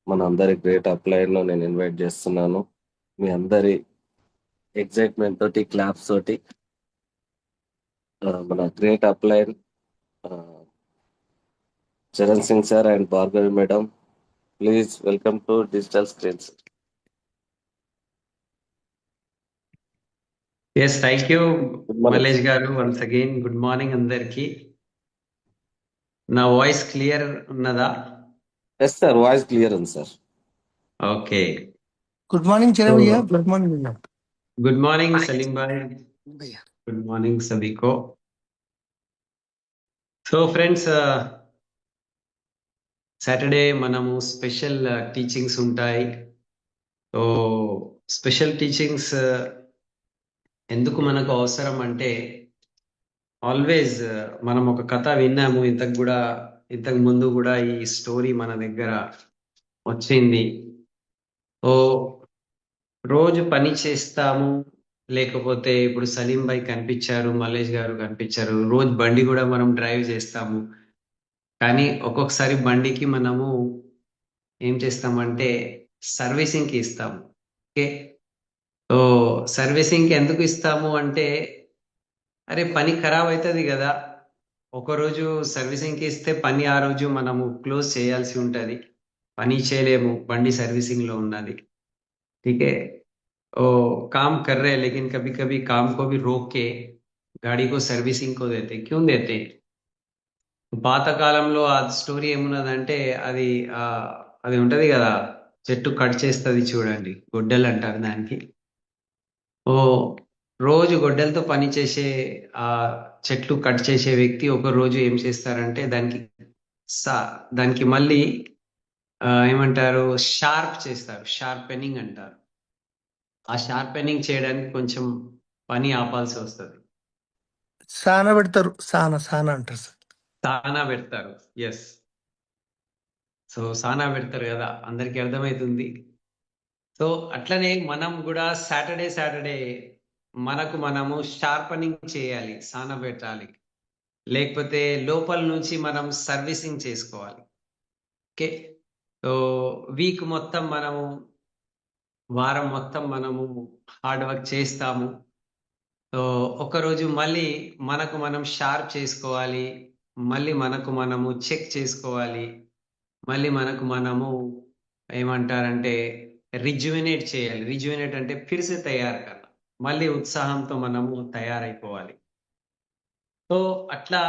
మన అందరి great upline లో నేను ఇన్వైట్ చేస్తున్నాను. మీ అందరి ఎగ్జైట్మెంట్ తోటి క్లాప్స్ తోటి మన great upline Charan Singh sir and Bhargavi madam, please welcome to digital screens. Yes, thank you good morning Mallesh sir. గారు. వన్స్ అగైన్ గుడ్ మార్నింగ్ అందరికి. నా వాయిస్ క్లియర్ ఉన్నదా? ఎస్ సార్, వాయిస్ క్లియర్ ఉంది sir. Okay. Good morning so Charan भैया, good morning भैया। Good morning Saleem భాయ్, good morning సభీకో. So friends, Saturday మనము స్పెషల్ టీచింగ్స్ ఉంటాయి. సో స్పెషల్ టీచింగ్స్ ఎందుకు మనకు అవసరం అంటే, ఆల్వేస్ మనం ఒక కథ విన్నాము ఇంతకు ముందు కూడా ఈ స్టోరీ మన దగ్గర వచ్చింది. ఓ రోజు పని చేస్తాము, లేకపోతే ఇప్పుడు సలీం భాయ్ కనిపించారు, మల్లేష్ గారు కనిపించారు, రోజు బండి కూడా మనం డ్రైవ్ చేస్తాము. కానీ ఒక్కొక్కసారి బండికి మనము ఏం చేస్తామంటే సర్వీసింగ్కి ఇస్తాము. ఓకే. సో సర్వీసింగ్కి ఎందుకు ఇస్తాము అంటే, అరే పని ఖరాబ్ అవుతుంది కదా, ఒకరోజు సర్వీసింగ్కి ఇస్తే పని ఆ రోజు మనము క్లోజ్ చేయాల్సి ఉంటుంది, పని చేయలేము, బండి సర్వీసింగ్లో ఉన్నది. ठीक है। ओ काम कर रहे हैं, लेकिन कभी कभी काम को भी रोक के गाड़ी को सर्विसिंग को देते, क्यों देते? పాతకాలంలో ఆ స్టోరీ ఏమున్నదంటే, అది ఆ అది ఉంటది కదా, చెట్టు కట్ చేస్తుంది చూడండి, గొడ్డలు అంటారు దానికి. ఓ రోజు గొడ్డలతో పని చేసే ఆ చెట్లు కట్ చేసే వ్యక్తి ఒక రోజు ఏం చేస్తారంటే దానికి మళ్ళీ ఏమంటారు, షార్ప్ చేస్తారు, షార్పెనింగ్ అంటారు. ఆ షార్పెనింగ్ చేయడానికి కొంచెం పని ఆపాల్సి వస్తుంది. సానా పెడతారు, సానా సానా అంటారు సార్. సానా పెడతారు. ఎస్. సో సానా పెడతారు కదా, అందరికి అర్థమవుతుంది. సో అట్లనే మనం కూడా సాటర్డే సాటర్డే మనము షార్పనింగ్ చేయాలి, సానా పెట్టాలి, లేకపోతే లోపల నుంచి మనం సర్వీసింగ్ చేసుకోవాలి. ఓకే. సో వీక్ మొత్తం మనము, వారం మొత్తం మనము హార్డ్ వర్క్ చేస్తాము. సో ఒకరోజు మళ్ళీ మనం షార్ప్ చేసుకోవాలి, మళ్ళీ మనము చెక్ చేసుకోవాలి, మళ్ళీ మనము ఏమంటారంటే రిజ్యువినేట్ చేయాలి. రిజ్యువినేట్ అంటే ఫిర్సే తయారు కన్నా, మళ్ళీ ఉత్సాహంతో మనము తయారైపోవాలి. సో అట్లా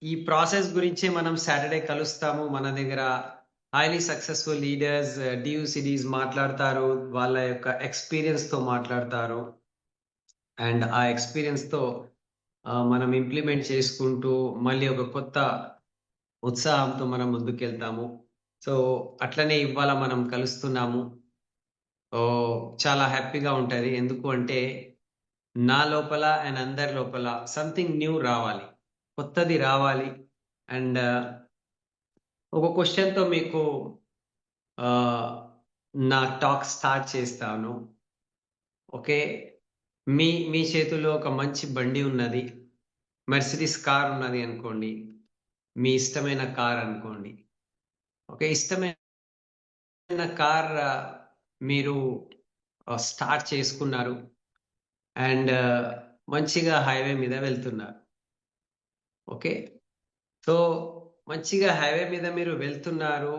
ఈ ప్రాసెస్ గురించే మనం సాటర్డే కలుస్తాము. మన దగ్గర హైలీ సక్సెస్ఫుల్ లీడర్స్, డియూసిడీస్ మాట్లాడతారు, వాళ్ళ యొక్క ఎక్స్పీరియన్స్తో మాట్లాడతారు. అండ్ ఆ ఎక్స్పీరియన్స్తో మనం ఇంప్లిమెంట్ చేసుకుంటూ మళ్ళీ ఒక కొత్త ఉత్సాహంతో మనం ముందుకెళ్తాము. సో అట్లనే ఇవాళ మనం కలుస్తున్నాము. ఓ చాలా హ్యాపీగా ఉంటుంది. ఎందుకు అంటే, నా లోపల అండ్ అందరి లోపల సంథింగ్ న్యూ రావాలి, కొత్తది రావాలి. అండ్ ఒక క్వశ్చన్తో మీకు నా టాక్ స్టార్ట్ చేస్తాను. ఓకే. మీ మీ చేతిలో ఒక మంచి బండి ఉన్నది, మెర్సిడీస్ కార్ ఉన్నది అనుకోండి, మీ ఇష్టమైన కార్ అనుకోండి. ఓకే. ఇష్టమైన కార్ మీరు స్టార్ట్ చేసుకున్నారు అండ్ మంచిగా హైవే మీద వెళ్తున్నారు. ఓకే. సో మంచిగా హైవే మీద మీరు వెళ్తున్నారు,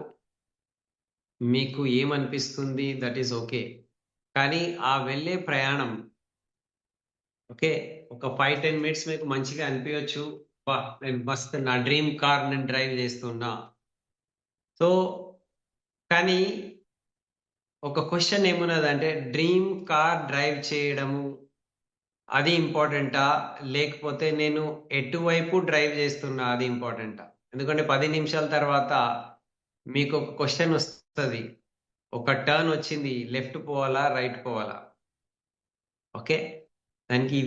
మీకు ఏమనిపిస్తుంది, దట్ ఈస్ ఓకే. కానీ ఆ వెళ్ళే ప్రయాణం, ఓకే, ఒక 5-10 మినిట్స్ మీకు మంచిగా అనిపించవచ్చు. వా, నేను మస్తు నా డ్రీమ్ కార్ నేను డ్రైవ్ చేస్తున్నా. సో కానీ ఒక క్వశ్చన్ ఏమున్నదంటే, డ్రీమ్ కార్ డ్రైవ్ చేయడము అది ఇంపార్టెంటా, లేకపోతే నేను ఎటువైపు డ్రైవ్ చేస్తున్నా అది ఇంపార్టెంటా? ఎందుకంటే 10 నిమిషాల తర్వాత మీకు ఒక క్వశ్చన్ వస్తుంది, ఒక టర్న్ వచ్చింది, లెఫ్ట్ పోవాలా రైట్ పోవాలా? ఓకే. దానికి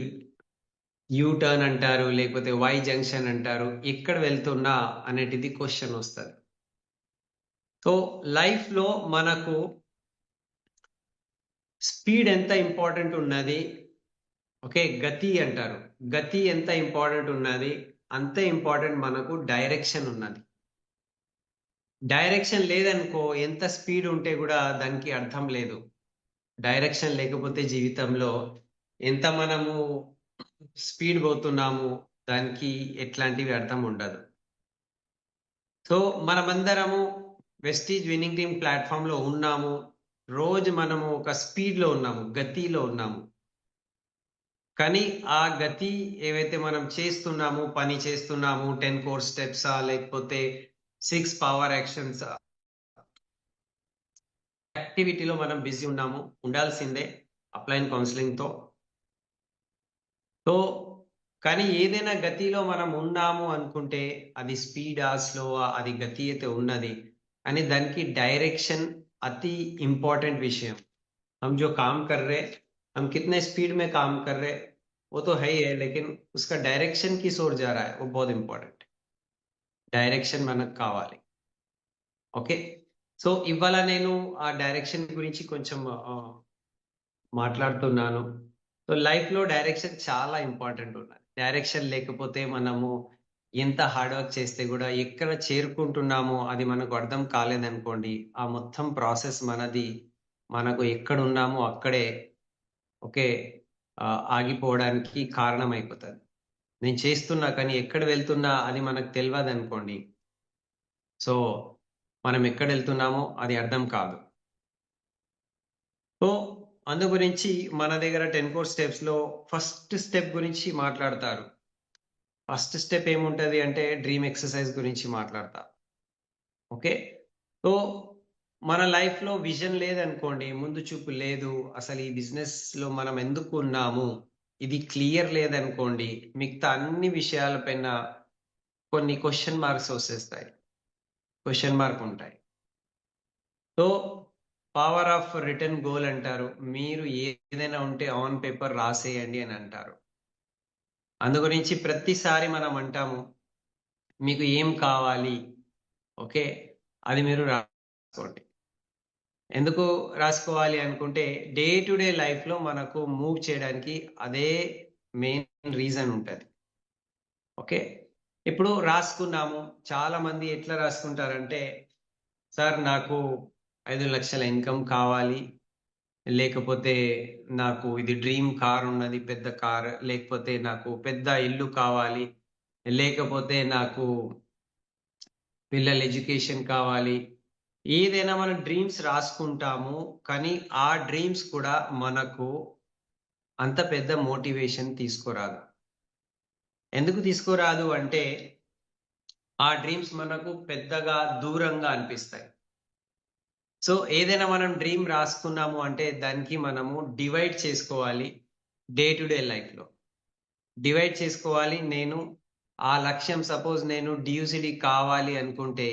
యూ టర్న్ అంటారు, లేకపోతే వై జంక్షన్ అంటారు, ఎక్కడ వెళ్తున్నా అనేటిది క్వశ్చన్ వస్తుంది. సో లైఫ్లో మనకు స్పీడ్ ఎంత ఇంపార్టెంట్ ఉన్నది, ఓకే, గతి అంటారు, గతి ఎంత ఇంపార్టెంట్ ఉన్నది, అంతే ఇంపార్టెంట్ మనకు డైరెక్షన్ ఉన్నది. డైరెక్షన్ లేదనుకో ఎంత స్పీడ్ ఉంటే కూడా దానికి అర్థం లేదు. డైరెక్షన్ లేకపోతే జీవితంలో ఎంత మనము స్పీడ్ పోతున్నాము దానికి ఎట్లాంటివి అర్థం ఉండదు. సో మనమందరము వెస్టీజ్ విన్నింగ్ టీమ్ ప్లాట్ఫామ్ లో ఉన్నాము. రోజు మనము ఒక స్పీడ్ లో ఉన్నాము, గతిలో ఉన్నాము. కానీ ఆ గతి ఏవైతే మనం చేస్తున్నాము, పని చేస్తున్నాము, 10 కోర్ స్టెప్స్ లేకపోతే 6 పవర్ యాక్షన్స్ యాక్టివిటీలో మనం బిజీ ఉన్నాము, ఉండాల్సిందే అప్లైన్ కౌన్సిలింగ్ తో. సో కానీ ఏదైనా గతిలో మనం ఉన్నాము అనుకుంటే అది స్పీడా స్లోవా, అది గతి అయితే ఉన్నది అని దానికి డైరెక్షన్ अति इम्पोर्टेंट विषय। हम जो काम कर रहे, हम कितने स्पीड में काम कर रहे वो तो है ही है, लेकिन उसका डायरेक्शन किस ओर जा रहा है वो बहुत इंपॉर्टेंट। డైరెక్షన్ మనకు కావాలి. ఓకే, సో ఇవాళ నేను ఆ డైరెక్షన్ గురించి కొంచెం మాట్లాడుతున్నాను. సో లైఫ్ లో డైరెక్షన్ చాలా ఇంపార్టెంట్ ఉన్నది. డైరెక్షన్ లేకపోతే మనము ఎంత హార్డ్ వర్క్ చేస్తే కూడా ఎక్కడ చేరుకుంటున్నామో అది మనకు అర్థం కాలేదనుకోండి, ఆ మొత్తం ప్రాసెస్ మనకు ఎక్కడ ఉన్నామో అక్కడే ఓకే ఆగిపోవడానికి కారణం అయిపోతుంది. నేను చేస్తున్నా కానీ ఎక్కడ వెళ్తున్నా అది మనకు తెలియదు అనుకోండి, సో మనం ఎక్కడ వెళ్తున్నామో అది అర్థం కాదు. సో అందు గురించి మన దగ్గర 10 కోర్ స్టెప్స్ లో ఫస్ట్ స్టెప్ గురించి మాట్లాడతారు. ఫస్ట్ స్టెప్ ఏముంటది అంటే డ్రీమ్ ఎక్సర్సైజ్ గురించి మాట్లాడతా. ఓకే, సో మన లైఫ్ లో విజన్ లేదనుకోండి, ముందు చూపు లేదు, అసలు ఈ బిజినెస్ లో మనం ఎందుకు ఉన్నాము ఇది క్లియర్ లేదనుకోండి, మిగతా అన్ని విషయాలపైన కొన్ని క్వశ్చన్ మార్క్స్ వచ్చేస్తాయి, క్వశ్చన్ మార్క్ ఉంటాయి. So power of return goal అంటారు. మీరు ఏదైనా ఉంటే ఆన్ పేపర్ రాసేయండి అని అంటారు. అందు గురించి ప్రతిసారి మనం అంటాము మీకు ఏం కావాలి, ఓకే అది మీరు రాసుకోండి. ఎందుకు రాసుకోవాలి అనుకుంటే డే టు డే లైఫ్ లో మనకు మూవ్ చేయడానికి అదే మెయిన్ రీజన్ ఉంటుంది. ఓకే, ఇప్పుడు రాసుకున్నాము. చాలా మంది ఎట్లా రాసుకుంటారంటే, సార్ నాకు 5 లక్షల ఇన్కమ్ కావాలి, లేకపోతే నాకు ఇది డ్రీమ్ కార్ ఉన్నది, పెద్ద కార్, లేకపోతే నాకు పెద్ద ఇల్లు కావాలి, లేకపోతే నాకు పిల్లల ఎడ్యుకేషన్ కావాలి. ఏదైనా మనం డ్రీమ్స్ రాసుకుంటాము, కానీ ఆ డ్రీమ్స్ కూడా మనకు అంత పెద్ద మోటివేషన్ తీసుకురాదు. ఎందుకు తీసుకురాదు అంటే ఆ డ్రీమ్స్ మనకు పెద్దగా దూరంగా అనిపిస్తాయి. సో ఏదైనా మనం డ్రీమ్ రాసుకున్నాము అంటే దానికి మనము డివైడ్ చేసుకోవాలి. డే టు డే లైఫ్ లో డివైడ్ చేసుకోవాలి. నేను ఆ లక్ష్యం, సపోజ్ నేను డియూసిడి కావాలి అనుకుంటే,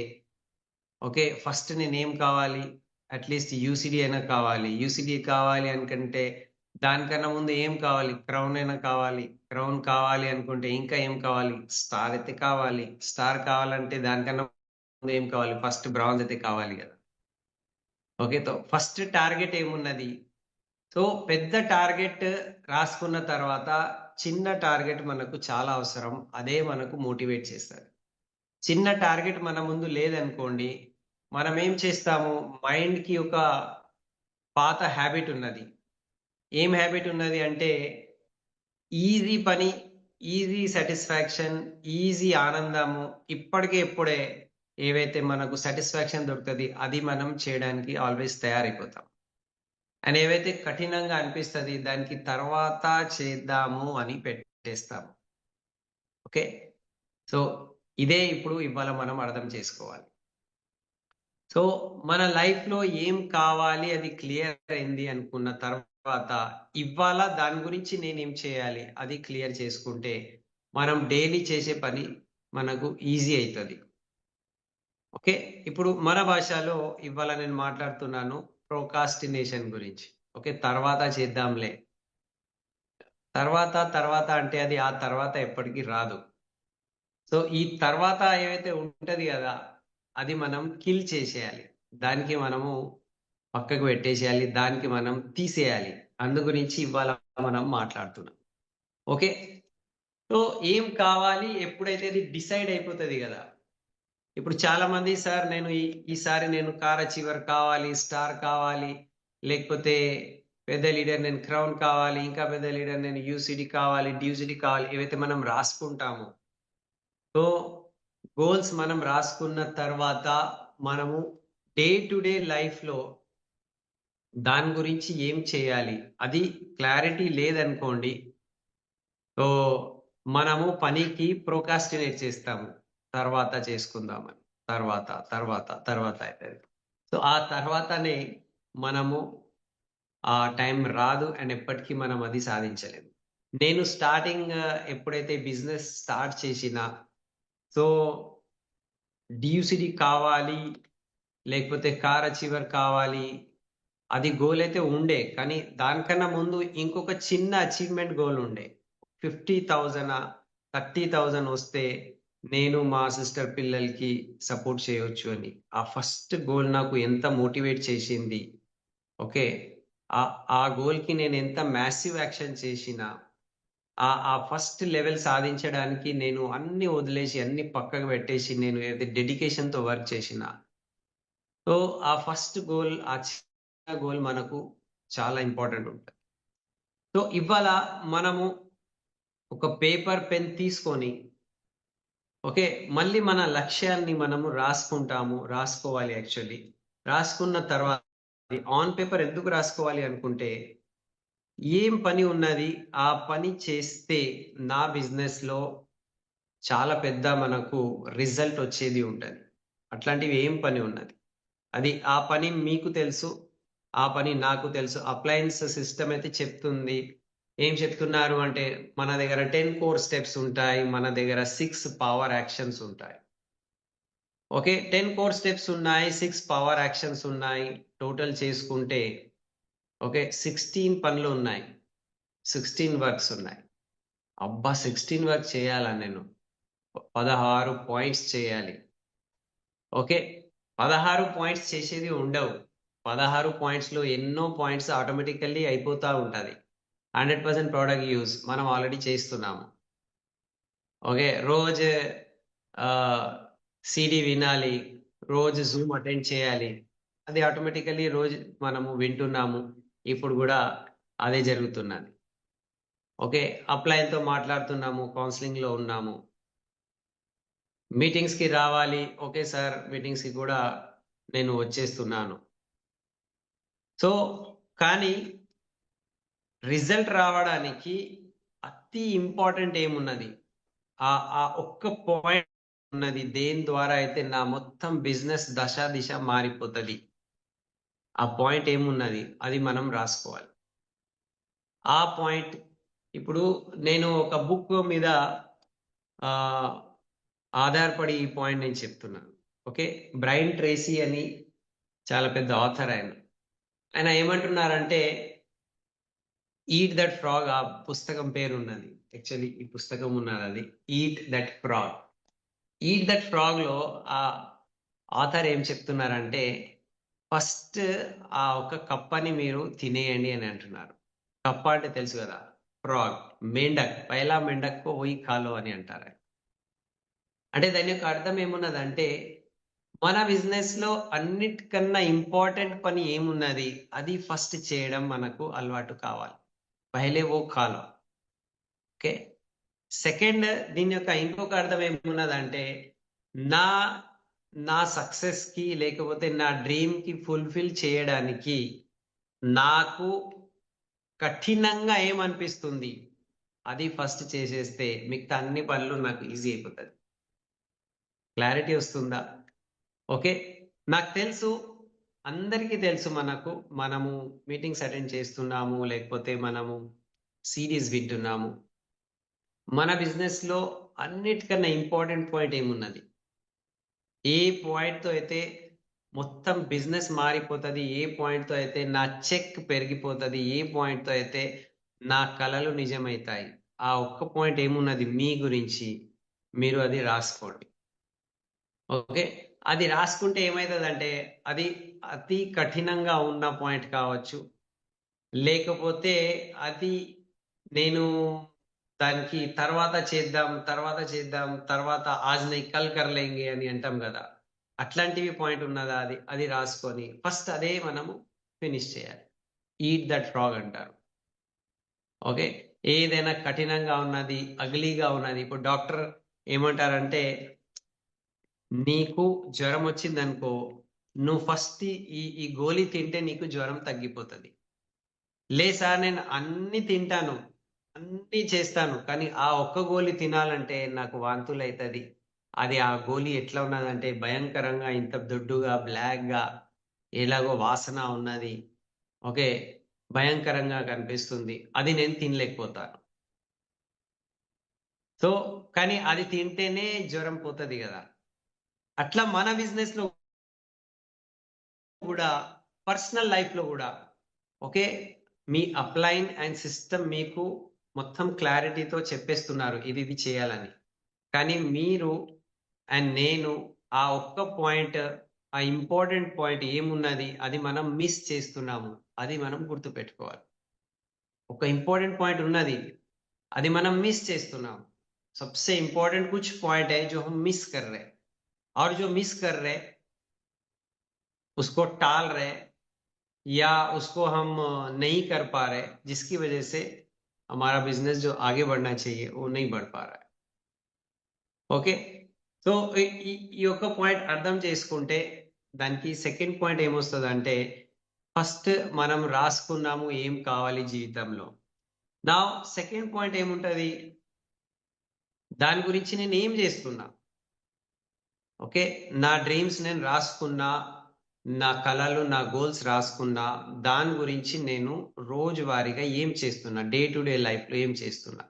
ఓకే ఫస్ట్ నేనేం కావాలి, అట్లీస్ట్ యూసిడి అయినా కావాలి. యూసిడి కావాలి అనుకుంటే దానికన్నా ముందు ఏం కావాలి, క్రౌన్ అయినా కావాలి. క్రౌన్ కావాలి అనుకుంటే ఇంకా ఏం కావాలి, స్టార్ అయితే కావాలి. స్టార్ కావాలంటే దానికన్నా ముందు ఏం కావాలి, ఫస్ట్ బ్రాంజ్ అయితే కావాలి కదా. ఓకే, తో ఫస్ట్ టార్గెట్ ఏమున్నది. సో పెద్ద టార్గెట్ రాసుకున్న తర్వాత చిన్న టార్గెట్ మనకు చాలా అవసరం, అదే మనకు మోటివేట్ చేస్తుంది. చిన్న టార్గెట్ మన ముందు లేదనుకోండి, మనం ఏం చేస్తాము, మైండ్ కి ఒక పాత హ్యాబిట్ ఉన్నది. ఏం హ్యాబిట్ ఉన్నది అంటే ఈజీ పని, ఈజీ సాటిస్ఫాక్షన్, ఈజీ ఆనందము, ఇప్పటికే ఎప్పుడే ఏవైతే మనకు సాటిస్ఫాక్షన్ దొరుకుతుంది అది మనం చేయడానికి ఆల్వేస్ తయారైపోతాం. అండ్ ఏవైతే కఠినంగా అనిపిస్తుంది దానికి తర్వాత చేద్దాము అని పెట్టేస్తాము. ఓకే, సో ఇదే ఇప్పుడు ఇవాళ మనం అర్థం చేసుకోవాలి. సో మన లైఫ్ లో ఏం కావాలి అది క్లియర్ అయింది అనుకున్న తర్వాత ఇవాళ దాని గురించి నేనేం చేయాలి అది క్లియర్ చేసుకుంటే మనం డైలీ చేసే పని మనకు ఈజీ అవుతుంది. ఓకే, ఇప్పుడు మన భాషలో ఇవాళ నేను మాట్లాడుతున్నాను ప్రోకాస్టినేషన్ గురించి. ఓకే, తర్వాత చేద్దాంలే. తర్వాత అంటే అది ఆ తర్వాత ఎప్పటికీ రాదు. సో ఈ తర్వాత ఏవైతే ఉంటది కదా అది మనం కిల్ చేసేయాలి, దానికి మనము పక్కకు పెట్టేసేయాలి, దానికి మనం తీసేయాలి. అందు గురించి ఇవాళ మనం మాట్లాడుతున్నాం. ఓకే, సో ఏం కావాలి ఎప్పుడైతే అది డిసైడ్ అయిపోతుంది కదా, ఇప్పుడు చాలా మంది సార్ నేను ఈసారి నేను కార్ అచీవర్ కావాలి, స్టార్ కావాలి, లేకపోతే పెద్ద లీడర్ నేను క్రౌన్ కావాలి, ఇంకా పెద్ద లీడర్ నేను యూసిడి కావాలి, డ్యూసిడి కావాలి, ఏవైతే మనం రాసుకుంటామో. సో గోల్స్ మనం రాసుకున్న తర్వాత మనము డే టు డే లైఫ్లో దాని గురించి ఏం చేయాలి అది క్లారిటీ లేదనుకోండి, సో మనము పనికి ప్రోకాస్టినేట్ చేస్తాము. తర్వాత చేసుకుందామని, తర్వాత అవుతుంది. సో ఆ తర్వాతనే మనము ఆ టైం రాదు అండ్ ఎప్పటికీ మనం అది సాధించలేము. నేను స్టార్టింగ్ ఎప్పుడైతే బిజినెస్ స్టార్ట్ చేసినా, సో డియూసిడి కావాలి, లేకపోతే కార్ అచీవర్ కావాలి, అది గోల్ అయితే ఉండే. కానీ దానికన్నా ముందు ఇంకొక చిన్న అచీవ్మెంట్ గోల్ ఉండే. 50,000 30,000 వస్తే నేను మా సిస్టర్ పిల్లలకి సపోర్ట్ చేయొచ్చు అని. ఆ ఫస్ట్ గోల్ నాకు ఎంత మోటివేట్ చేసింది. ఓకే, ఆ గోల్కి నేను ఎంత మ్యాసివ్ యాక్షన్ చేసినా, ఆ ఫస్ట్ లెవెల్ సాధించడానికి నేను అన్ని వదిలేసి అన్ని పక్కకు పెట్టేసి నేను ఏదైతే డెడికేషన్తో వర్క్ చేసిన, సో ఆ ఫస్ట్ గోల్, ఆ చిన్న గోల్ మనకు చాలా ఇంపార్టెంట్ ఉంటుంది. సో ఇవాళ మనము ఒక పేపర్ పెన్ తీసుకొని, ఓకే, మళ్ళీ మన లక్ష్యాన్ని మనము రాసుకోవాలి. యాక్చువల్లీ రాసుకున్న తర్వాత ఆన్ పేపర్ ఎందుకు రాసుకోవాలి అనుకుంటే, ఏం పని ఉన్నది, ఆ పని చేస్తే నా బిజినెస్ లో చాలా పెద్ద మనకు రిజల్ట్ వచ్చేది ఉంటుంది. అట్లాంటివి ఏం పని ఉన్నది, అది ఆ పని మీకు తెలుసు, ఆ పని నాకు తెలుసు. అప్లయన్స్ సిస్టమ్ అయితే చెప్తుంది. ఏం చెప్తున్నారు అంటే, మన దగ్గర 10 కోర్ స్టెప్స్ ఉంటాయి, మన దగ్గర 6 పవర్ యాక్షన్స్ ఉంటాయి. ఓకే, 10 కోర్ స్టెప్స్ ఉన్నాయి, 6 పవర్ యాక్షన్స్ ఉన్నాయి. టోటల్ చేసుకుంటే ఓకే 16 పనులు ఉన్నాయి, 16 వర్క్స్ ఉన్నాయి. అబ్బా 16 వర్క్ చేయాలా నేను, 16 పాయింట్స్ చేయాలి. ఓకే, 16 పాయింట్స్ చేసేది ఉండవు. 16 పాయింట్స్ లో ఎన్నో పాయింట్స్ ఆటోమేటికల్లీ అయిపోతా ఉంటది. 100% ప్రోడక్ట్ యూజ్ మనం ఆల్రెడీ చేస్తున్నాము. ఓకే, రోజు సిడి వినాలి, రోజు జూమ్ అటెండ్ చేయాలి, అది ఆటోమేటికల్లీ రోజు మనము వింటున్నాము. ఇప్పుడు కూడా అదే జరుగుతున్నది. ఓకే, అప్లైన్తో మాట్లాడుతున్నాము, కౌన్సిలింగ్ లో ఉన్నాము, మీటింగ్స్ కి రావాలి. ఓకే సార్, మీటింగ్స్ కి కూడా నేను వచ్చేస్తున్నాను. సో కానీ రిజల్ట్ రావడానికి అతి ఇంపార్టెంట్ ఏమున్నది, ఆ ఒక్క పాయింట్ ఉన్నది, దేని ద్వారా అయితే నా మొత్తం బిజినెస్ దిశ మారిపోతుంది. ఆ పాయింట్ ఏమున్నది అది మనం రాసుకోవాలి. ఆ పాయింట్ ఇప్పుడు నేను ఒక బుక్ మీద ఆధారపడి ఈ పాయింట్ నేను చెప్తున్నాను. ఓకే, బ్రైన్ ట్రేసీ అని చాలా పెద్ద ఆథర్ ఆయన ఏమంటున్నారంటే, ఈట్ దట్ ఫ్రాగ్, ఆ పుస్తకం పేరు ఉన్నది, యాక్చువల్లీ ఈ పుస్తకం ఉన్నది, అది eat that frog. Eat that frog లో ఆ ఆథర్ ఏం చెప్తున్నారంటే, ఫస్ట్ ఆ ఒక కప్పని మీరు తినేయండి అని అంటున్నారు. కప్ప అంటే తెలుసు కదా, ఫ్రాగ్, మెండక్, పైలా మెండక్ పోయి కాలో అని అంటారు. అంటే దాని యొక్క అర్థం ఏమున్నదంటే, మన బిజినెస్ లో అన్నిటికన్నా ఇంపార్టెంట్ పని ఏమున్నది అది ఫస్ట్ చేయడం మనకు అలవాటు కావాలి. పహలే ఓ ఖాలో. ఓకే, సెకండ్ దీని యొక్క ఇంకొక అర్థం ఏమున్నదంటే, నా నా సక్సెస్ కి లేకపోతే నా డ్రీమ్ కి ఫుల్ఫిల్ చేయడానికి నాకు కఠినంగా ఏమనిపిస్తుంది అది ఫస్ట్ చేసేస్తే మిగతా అన్ని పనులు నాకు ఈజీ అయిపోతుంది. క్లారిటీ వస్తుందా? ఓకే, నాకు తెలుసు, అందరికీ తెలుసు, మనము మీటింగ్స్ అటెండ్ చేస్తున్నాము, లేకపోతే మనము సిరీస్ వింటున్నాము. మన బిజినెస్ లో అన్నిటికన్నా ఇంపార్టెంట్ పాయింట్ ఏమున్నది, ఏ పాయింట్ తో అయితే మొత్తం బిజినెస్ మారిపోతుంది, ఏ పాయింట్ తో అయితే నా చెక్ పెరిగిపోతుంది, ఏ పాయింట్ తో అయితే నా కలలు నిజమవుతాయి, ఆ ఒక్క పాయింట్ ఏమున్నది మీ గురించి, మీరు అది రాసుకోండి. ఓకే, అది రాసుకుంటే ఏమవుతుందంటే, అది అతి కఠినంగా ఉన్న పాయింట్ కావచ్చు, లేకపోతే అది నేను దానికి తర్వాత చేద్దాం, తర్వాత చేద్దాం, తర్వాత ఆజ్ నహీ కల్ కర్ లేంగే అని అంటాం కదా. అట్లాంటివి పాయింట్ ఉన్నదా అది రాసుకొని ఫస్ట్ అదే మనము ఫినిష్ చేయాలి. ఈట్ దట్ ఫ్రాగ్ అంటారు. ఓకే. ఏదైనా కఠినంగా ఉన్నది, అగ్లీగా ఉన్నది. ఇప్పుడు డాక్టర్ ఏమంటారంటే, నీకు జ్వరం వచ్చిందనుకో, నువ్వు ఫస్ట్ ఈ గోళీ తింటే నీకు జ్వరం తగ్గిపోతది. సార్ నేను అన్ని తింటాను, అన్ని చేస్తాను. కానీ ఆ ఒక్క గోళీ తినాలంటే నాకు వాంతులైతది. అది ఆ గోళీ ఎట్లా ఉన్నదంటే భయంకరంగా ఇంత దొడ్డుగా, బ్లాక్‌గా ఎలాగో వాసన ఉన్నది. ఓకే. భయంకరంగా కనిపిస్తుంది. అది నేను తినలేకపోతాను. సో, కానీ అది తింటేనే జ్వరం పోతది గదా. అట్లా మన బిజినెస్‌లో గూడా, పర్సనల్ లైఫ్‌లో గూడా okay. Me upline and system మీకు మొత్తం క్లారిటీతో చెప్పేస్తున్నారు. ఇది చేయాలని. కానీ మీరు అండ్ నేను ఆ ఒక్క పాయింట్, ఆ ఇంపార్టెంట్ పాయింట్ ఏమున్నది అది మనం మిస్ చేస్తున్నాము. అది మనం గుర్తుపెట్టుకోవాలి. ఒక ఇంపార్టెంట్ పాయింట్ ఉన్నది. అది మనం మిస్ చేస్తున్నాం. सबसे इंपॉर्टेंट कुछ पॉइंट है जो हम मिस कर रहे हैं, और जो मिस कर रहे हैं उसको टाल रहे हैं या उसको हम नहीं कर पा रहे, जिसकी वजह से हमारा बिजनेस जो आगे बढ़ना चाहिए वो नहीं बढ़ पा रहा है. ఓకే. సో, ఈ యొక్క పాయింట్ అర్థం చేసుకుంటే దానికి సెకండ్ పాయింట్ ఏమొస్తదంటే, ఫస్ట్ మనం రాసుకున్నాము ఏం కావాలి జీవితంలో. నౌ సెకండ్ పాయింట్ ఏముంటది? దాని గురించి నేను ఏం చేస్తున్నా? ఓకే. నా డ్రీమ్స్ నేను రాసుకున్నా, నా కలలు, నా గోల్స్ రాసుకున్నా. దాని గురించి నేను రోజువారీగా ఏం చేస్తున్నా? డే టు డే లైఫ్‌లో ఏం చేస్తున్నా?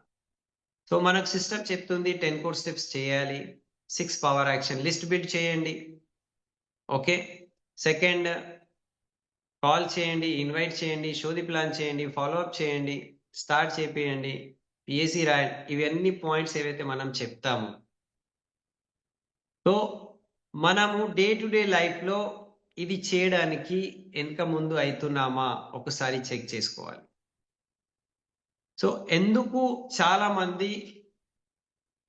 సో, మనకు సిస్టమ్ చెప్తుంది 10 కోర్ స్టెప్స్ చేయాలి. 6 పవర్ యాక్షన్ లిస్ట్ బిల్డ్ చేయండి. ఓకే. సెకండ్, కాల్ చేయండి, ఇన్వైట్ చేయండి, షో ది ప్లాన్ చేయండి, ఫాలో అప్ చేయండి, స్టార్ట్ చేపియండి, పీఏసీ రాయండి. ఇవన్నీ పాయింట్స్ ఏవైతే మనం చెప్తామో. సో, మనము డే టు డే లైఫ్‌లో ఇది చేయడానికి వెనక ముందు అయితున్నామా ఒకసారి చెక్ చేసుకోవాలి. సో, ఎందుకు చాలామంది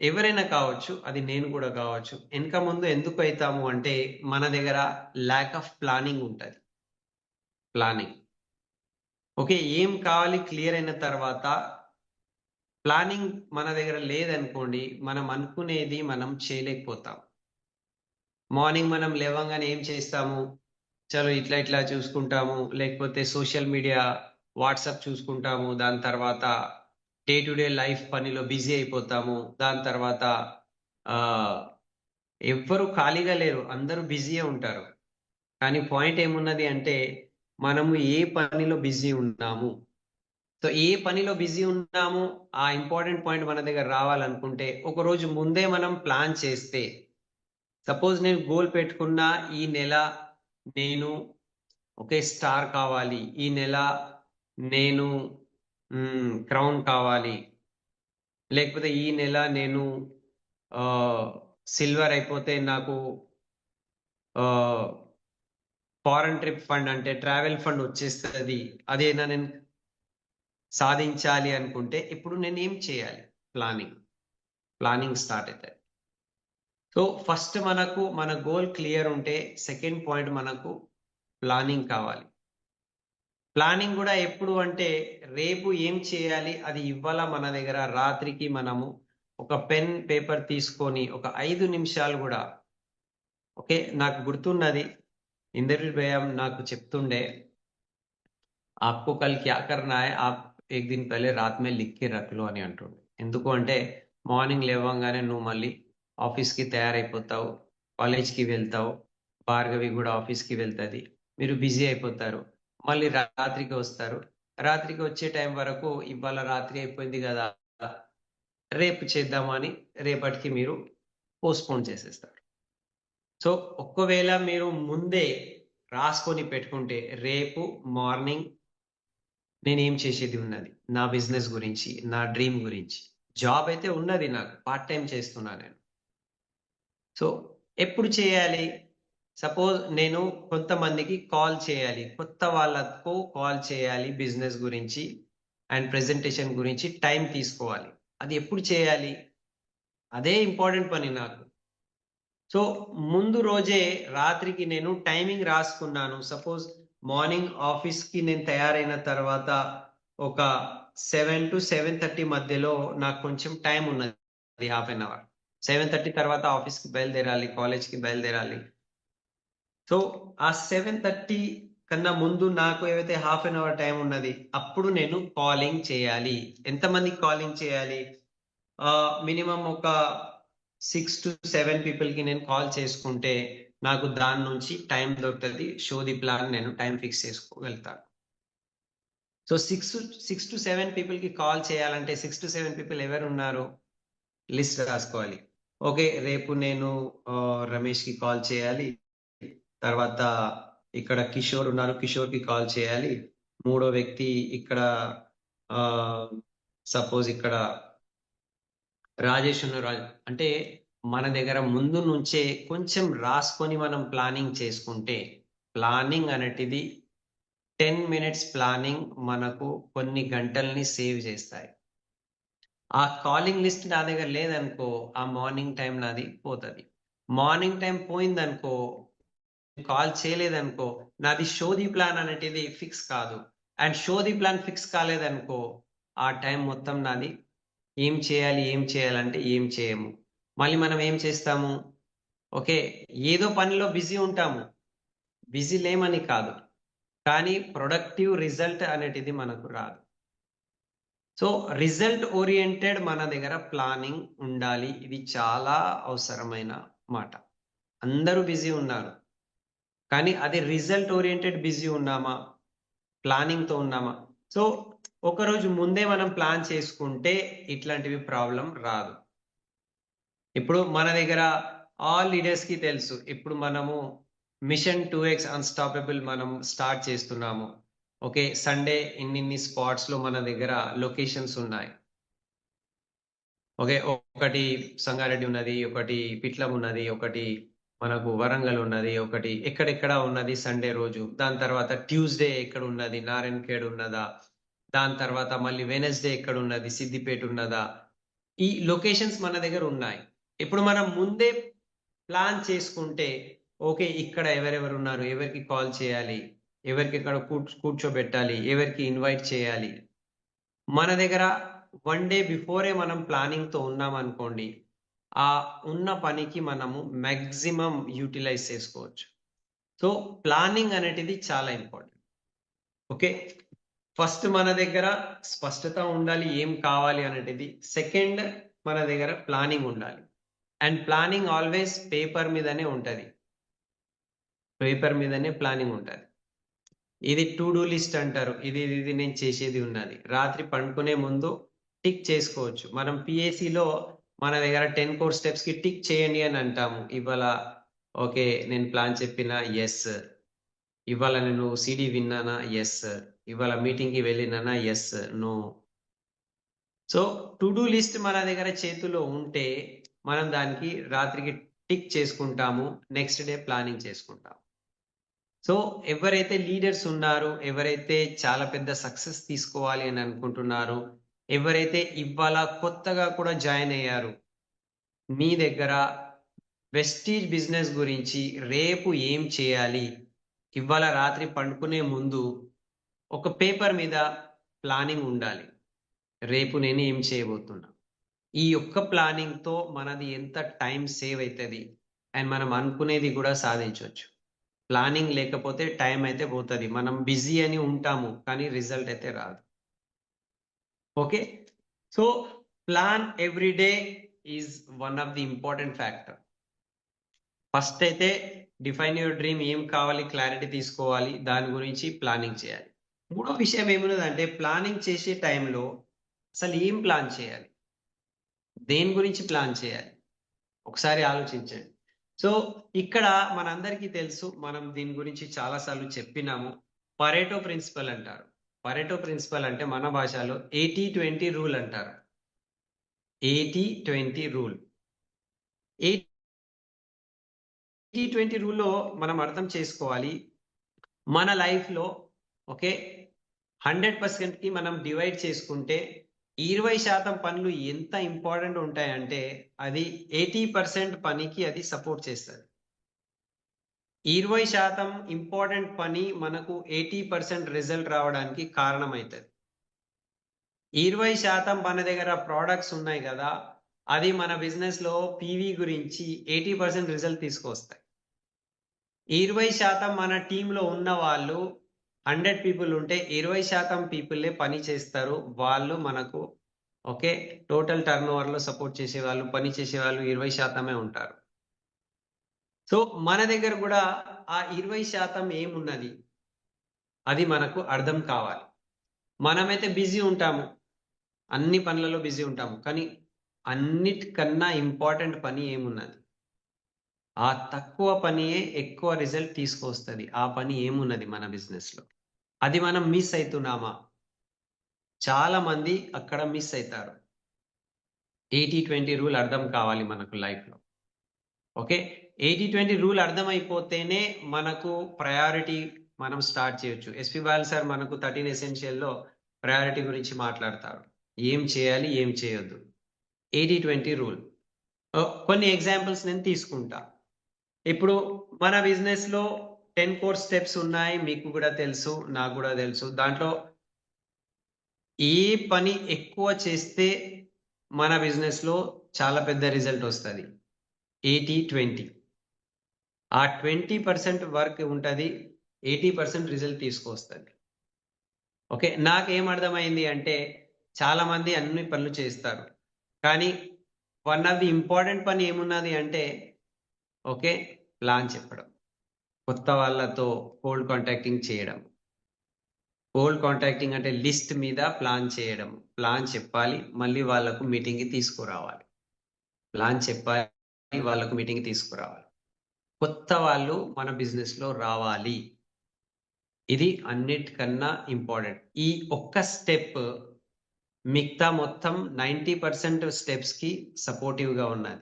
ఎవరైనా కావచ్చు, అది నేను కూడా కావచ్చు, వెనక ముందు ఎందుకు అయితాము అంటే మన దగ్గర ల్యాక్ ఆఫ్ ప్లానింగ్ ఉంటది. ప్లానింగ్. ఓకే. ఏం కావాలి క్లియర్ అయిన తర్వాత ప్లానింగ్ మన దగ్గర లేదనుకోండి, మనం అనుకునేది మనం చేయలేకపోతాం. మార్నింగ్ మనం లేవంగానే ఏం చేస్తాము? చలో ఇట్లా చూసుకుంటాము. లేకపోతే సోషల్ మీడియా, వాట్సాప్ చూసుకుంటాము. దాని తర్వాత డే టు డే లైఫ్ పనిలో బిజీ అయిపోతాము. దాని తర్వాత ఎవ్వరు ఖాళీగా లేరు. అందరూ బిజీయే ఉంటారు. కానీ పాయింట్ ఏమున్నది అంటే మనము ఏ పనిలో బిజీ ఉన్నాము. సో, ఏ పనిలో బిజీ ఉన్నామో ఆ ఇంపార్టెంట్ పాయింట్ మన దగ్గర రావాలనుకుంటే ఒకరోజు ముందే మనం ప్లాన్ చేస్తే, సపోజ్ నేను గోల్ పెట్టుకున్నా ఈ నెల నేను ఒకే స్టార్ కావాలి. ఈ నెల నేను క్రౌన్ కావాలి. లేకపోతే ఈ నెల నేను సిల్వర్ అయిపోతే నాకు ఫారెన్ ట్రిప్ ఫండ్ అంటే ట్రావెల్ ఫండ్ వచ్చేస్తది. అదేనా నేను సాధించాలి అనుకుంటే ఇప్పుడు నేనేం చేయాలి? ప్లానింగ్ స్టార్ట్ అయితది. సో, ఫస్ట్ మనకు మన గోల్ క్లియర్ ఉంటే సెకండ్ పాయింట్ మనకు ప్లానింగ్ కావాలి. ప్లానింగ్ కూడా ఎప్పుడు అంటే రేపు ఏం చేయాలి అది ఇవ్వాల మన దగ్గర రాత్రికి మనము ఒక పెన్, పేపర్ తీసుకొని ఒక 5 నిమిషాలు కూడా ఓకే. నాకు గుర్తున్నది ఇంద్రజిత్ భయ్య నాకు చెప్తుండే, "ఆప్‌కో కల్ క్యా కర్నా హై, ఆప్ ఏక్ దిన్ పహలే రాత్ మే లిఖ్ కే రఖ్ లో" అని అంటుండే. ఎందుకు అంటే మార్నింగ్ లేవంగానే నువ్వు మళ్ళీ ఆఫీస్‌కి తయారైపోతావు, కాలేజ్‌కి వెళ్తావు, భార్గవి కూడా ఆఫీస్‌కి వెళ్తది. మీరు బిజీ అయిపోతారు. మళ్ళీ రాత్రికి వస్తారు. రాత్రికి వచ్చే టైం వరకు ఇవాళ రాత్రి అయిపోయింది కదా, రేపు చేద్దామని రేపటికి మీరు పోస్ట్‌పోన్ చేసేస్తారు. సో, ఒకవేళ మీరు ముందే రాసుకొని పెట్టుకుంటే రేపు మార్నింగ్ నేనేం చేసేది ఉన్నది. నా బిజినెస్ గురించి, నా డ్రీమ్ గురించి. జాబ్ అయితే ఉన్నది నాకు. పార్ట్ టైమ్ చేస్తున్నా నేను. సో, ఎప్పుడు చేయాలి? సపోజ్ నేను కొంతమందికి కాల్ చేయాలి. కొత్త వాళ్ళకు కాల్ చేయాలి బిజినెస్ గురించి అండ్ ప్రెజెంటేషన్ గురించి టైం తీసుకోవాలి. అది ఎప్పుడు చేయాలి, అదే ఇంపార్టెంట్ పని నాకు. సో ముందు రోజే రాత్రికి నేను టైమింగ్ రాసుకున్నాను. సపోజ్ మార్నింగ్ ఆఫీస్కి నేను తయారైన తర్వాత ఒక 7 to 7:30 మధ్యలో నాకు కొంచెం టైం ఉన్నది, హాఫ్ అన్ అవర్. 7:30 తర్వాత ఆఫీస్కి బయలుదేరాలి, కాలేజ్కి బయలుదేరాలి. సో ఆ 7:30 కన్నా ముందు నాకు ఏవైతే హాఫ్ అన్ అవర్ టైం ఉన్నది, అప్పుడు నేను కాలింగ్ చేయాలి. ఎంతమందికి కాలింగ్ చేయాలి? మినిమం ఒక 6 to 7 పీపుల్కి నేను కాల్ చేసుకుంటే నాకు దాని నుంచి టైం దొరుకుతుంది. షో ది ప్లాన్ నేను టైం ఫిక్స్ చేసుకోగలుగుతాను. సో 6 to 7 పీపుల్కి కాల్ చేయాలంటే 6 to 7 పీపుల్ ఎవరు ఉన్నారు, లిస్ట్ రాసుకోవాలి. ఓకే, రేపు నేను రమేష్కి కాల్ చేయాలి, తర్వాత ఇక్కడ కిషోర్ ఉన్నారు, కిషోర్కి కాల్ చేయాలి, మూడో వ్యక్తి ఇక్కడ సపోజ్ ఇక్కడ రాజేష్ ఉన్నారు. అంటే మన దగ్గర ముందు నుంచే కొంచెం రాసుకొని మనం ప్లానింగ్ చేసుకుంటే, ప్లానింగ్ అనేటిది 10 minutes ప్లానింగ్ మనకు కొన్ని గంటల్ని సేవ్ చేస్తాయి. ఆ కాలింగ్ లిస్ట్ నా దగ్గర లేదనుకో, ఆ మార్నింగ్ టైం నాది పోతుంది. మార్నింగ్ టైం పోయిందనుకో, కాల్ చేయలేదనుకో, నాది షో ది ప్లాన్ అనేటిది ఫిక్స్ కాదు. And show the plan fix కాలేదనుకో, ఆ టైం మొత్తం నాది ఏం చేయాలంటే ఏం చేయము. మళ్ళీ మనం ఏం చేస్తాము, ఓకే ఏదో పనిలో బిజీ ఉంటాము, బిజీ లేమని కాదు, కానీ ప్రొడక్టివ్ రిజల్ట్ అనేటిది మనకు రాదు. సో రిజల్ట్ ఓరియంటెడ్ మన దగ్గర ప్లానింగ్ ఉండాలి. ఇది చాలా అవసరమైన మాట. అందరూ బిజీ ఉన్నారు, కానీ అది రిజల్ట్ ఓరియంటెడ్ బిజీ ఉన్నామా, ప్లానింగ్తో ఉన్నామా? సో ఒకరోజు ముందే మనం ప్లాన్ చేసుకుంటే ఇట్లాంటివి ప్రాబ్లం రాదు. ఇప్పుడు మన దగ్గర ఆల్ లీడర్స్కి తెలుసు, ఇప్పుడు మనము మిషన్ 2x అన్స్టాపబుల్ మనం స్టార్ట్ చేస్తున్నాము. ఓకే, సండే ఇన్ని స్పాట్స్లో మన దగ్గర లొకేషన్స్ ఉన్నాయి. ఓకే, ఒకటి సంగారెడ్డి ఉన్నది, ఒకటి పిట్లం ఉన్నది, ఒకటి మనకు వరంగల్ ఉన్నది, ఒకటి ఎక్కడెక్కడ ఉన్నది సండే రోజు. దాని తర్వాత ట్యూస్డే ఎక్కడ ఉన్నది, నారాయణఖేడ్ ఉన్నదా, దాని తర్వాత మళ్ళీ వెనస్డే ఎక్కడ ఉన్నది, సిద్దిపేట ఉన్నదా. ఈ లొకేషన్స్ మన దగ్గర ఉన్నాయి. ఇప్పుడు మనం ముందే ప్లాన్ చేసుకుంటే, ఓకే ఇక్కడ ఎవరెవరు ఉన్నారు, ఎవరికి కాల్ చేయాలి, ఎవరికి ఇక్కడ కూర్చోబెట్టాలి, ఎవరికి ఇన్వైట్ చేయాలి, మన దగ్గర 1 day బిఫోరే మనం ప్లానింగ్తో ఉన్నాం అనుకోండి, ఆ ఉన్న పనికి మనము మ్యాక్సిమం యూటిలైజ్ చేసుకోవచ్చు. సో ప్లానింగ్ అనేటిది చాలా ఇంపార్టెంట్. ఓకే, ఫస్ట్ మన దగ్గర స్పష్టత ఉండాలి ఏం కావాలి అనేటిది. సెకండ్, మన దగ్గర ప్లానింగ్ ఉండాలి. అండ్ ప్లానింగ్ ఆల్వేస్ పేపర్ మీదనే ఉంటుంది, పేపర్ మీదనే ప్లానింగ్ ఉంటుంది. ఇది టు డూ లిస్ట్ అంటారు. ఇది నేను చేసేది ఉన్నది, రాత్రి పండుకునే ముందు టిక్ చేసుకోవచ్చు. మనం పిఎస్సిలో మన దగ్గర 10 core steps కి టిక్ చేయండి అని అంటాము. ఇవాళ ఓకే నేను ప్లాన్ చెప్పినా, ఎస్. ఇవాళ నేను సిడి విన్నానా, ఎస్. ఇవాళ మీటింగ్కి వెళ్ళినానా, yes, no. So to do list మన దగ్గర చేతిలో ఉంటే మనం దానికి రాత్రికి టిక్ చేసుకుంటాము, నెక్స్ట్ డే ప్లానింగ్ చేసుకుంటాము. సో ఎవరైతే లీడర్స్ ఉన్నారో, ఎవరైతే చాలా పెద్ద సక్సెస్ తీసుకోవాలి అని అనుకుంటున్నారో, ఎవరైతే ఇవాళ కొత్తగా కూడా జాయిన్ అయ్యారు, మీ దగ్గర వెస్టీజ్ బిజినెస్ గురించి రేపు ఏం చేయాలి, ఇవాళ రాత్రి పండుకునే ముందు ఒక పేపర్ మీద ప్లానింగ్ ఉండాలి. రేపు నేను ఏం చేయబోతున్నా, ఈ ఒక్క ప్లానింగ్తో మనది ఎంత టైం సేవ్ అవుతుంది అండ్ మనం అనుకునేది కూడా సాధించవచ్చు. ప్లానింగ్ లేకపోతే టైం అయితే పోతుంది, మనం బిజీ అని ఉంటాము, కానీ రిజల్ట్ అయితే రాదు. Okay, so plan every day is one of the important factor. First అయితే డిఫైన్ యువర్ డ్రీమ్, ఏం కావాలి క్లారిటీ తీసుకోవాలి, దాని గురించి ప్లానింగ్ చేయాలి. మూడో విషయం ఏమున్నదంటే, ప్లానింగ్ చేసే టైంలో అసలు ఏం ప్లాన్ చేయాలి, దేని గురించి ప్లాన్ చేయాలి, ఒకసారి ఆలోచించండి. సో ఇక్కడ మనందరికీ తెలుసు, మనం దీని గురించి చాలాసార్లు చెప్పినాము, పరేటో ప్రిన్సిపల్ అంటారు. పరేటో ప్రిన్సిపల్ అంటే మన భాషలో 80-20 రూల్ అంటారు. 80-20 రూల్. 80-20 రూల్లో మనం అర్థం చేసుకోవాలి, మన లైఫ్లో ఓకే 100%కి మనం డివైడ్ చేసుకుంటే 20% పనులు ఎంత ఇంపార్టెంట్ ఉంటాయంటే అది 80% పనికి అది సపోర్ట్ చేస్తుంది. 20% ఇంపార్టెంట్ పని మనకు 80% రిజల్ట్ రావడానికి కారణమవుతుంది. 20% మన దగ్గర ప్రోడక్ట్స్ ఉన్నాయి కదా, అది మన బిజినెస్ లో పీవీ గురించి 80% రిజల్ట్ తీసుకొస్తాయి. 20% మన టీంలో ఉన్న వాళ్ళు 100 పీపుల్ ఉంటే 20% పీపుల్లే పని చేస్తారు. వాళ్ళు మనకు ఓకే టోటల్ టర్న్ ఓవర్ లో సపోర్ట్ చేసే వాళ్ళు, పని చేసే వాళ్ళు 20% ఉంటారు. సో మన దగ్గర కూడా ఆ 20% ఏమున్నది అది మనకు అర్థం కావాలి. మనమైతే బిజీ ఉంటాము, అన్ని పనులలో బిజీ ఉంటాము, కానీ అన్నిటికన్నా ఇంపార్టెంట్ పని ఏమున్నది, ఆ తక్కువ పనియే ఎక్కువ రిజల్ట్ తీసుకొస్తుంది. ఆ పని ఏమున్నది మన బిజినెస్ లో, అది మనం మిస్ అవుతున్నామా? చాలా మంది అక్కడ మిస్ అవుతారు. 80-20 రూల్ అర్థం కావాలి మనకు లైఫ్ లో. ఓకే, 80-20 రూల్ అర్థమైపోతేనే మనకు ప్రయారిటీ మనం స్టార్ట్ చేయొచ్చు. ఎస్పి బాల్ సార్ మనకు 13 ఎసెన్షియల్ లో ప్రయారిటీ గురించి మాట్లాడతారు, ఏం చేయాలి ఏం చేయొద్దు. 80-20 రూల్ కొన్ని ఎగ్జాంపుల్స్ నేను తీసుకుంటా. ఇప్పుడు మన బిజినెస్ లో 10 కోర్ స్టెప్స్ ఉన్నాయి, మీకు కూడా తెలుసు, నాకు కూడా తెలుసు. దాంట్లో ఏ పని ఎక్కువ చేస్తే మన బిజినెస్ లో చాలా పెద్ద రిజల్ట్ వస్తుంది, 80-20. ఆ 20% వర్క్ ఉంటుంది, 80% రిజల్ట్ తీసుకొస్తుంది. ఓకే, నాకేం అర్థమైంది అంటే చాలా మంది అన్ని పనులు చేస్తారు, కానీ వన్ ఆఫ్ ది ఇంపార్టెంట్ పని ఏమున్నది అంటే ఓకే ప్లాన్ చెప్పడం, కొత్త వాళ్ళతో కోల్డ్ కాంటాక్టింగ్ చేయడం. కోల్డ్ కాంటాక్టింగ్ అంటే లిస్ట్ మీద ప్లాన్ చేయడం. ప్లాన్ చెప్పాలి, మళ్ళీ వాళ్ళకు మీటింగ్కి తీసుకురావాలి. ప్లాన్ చెప్పాలి, వాళ్ళకు మీటింగ్కి తీసుకురావాలి. కొత్త వాళ్ళు మన బిజినెస్ లో రావాలి, ఇది అన్నిటికన్నా ఇంపార్టెంట్. ఈ ఒక్క స్టెప్ మిగతా మొత్తం 90% స్టెప్స్ కి సపోర్టివ్ గా ఉన్నది.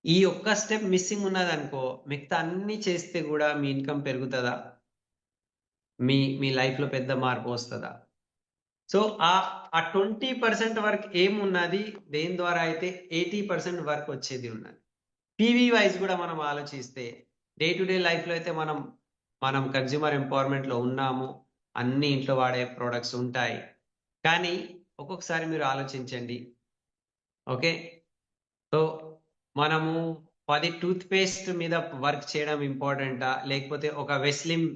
ఈ ఒక్క స్టెప్ మిస్సింగ్ ఉన్నది అనుకో, మిగతా అన్ని చేస్తే కూడా మీ ఇన్కమ్ పెరుగుతుందా, మీ మీ లైఫ్ లో పెద్ద మార్పు వస్తుందా? సో ఆ 20% వర్క్ ఏమున్నది, దేని ద్వారా అయితే 80% వర్క్ వచ్చేది ఉన్నది. పీవీ వైజ్ కూడా మనం ఆలోచిస్తే డే టు డే లైఫ్ లో అయితే మనం మనం కన్జ్యూమర్ ఎంపవర్మెంట్ లో ఉన్నాము, అన్ని ఇంట్లో వాడే ప్రోడక్ట్స్ ఉంటాయి. కానీ ఒక్కొక్కసారి మీరు ఆలోచించండి, ఓకే సో మనము 10 టూత్ పేస్ట్ మీద వర్క్ చేయడం ఇంపార్టెంటా, లేకపోతే ఒక వెస్లిమ్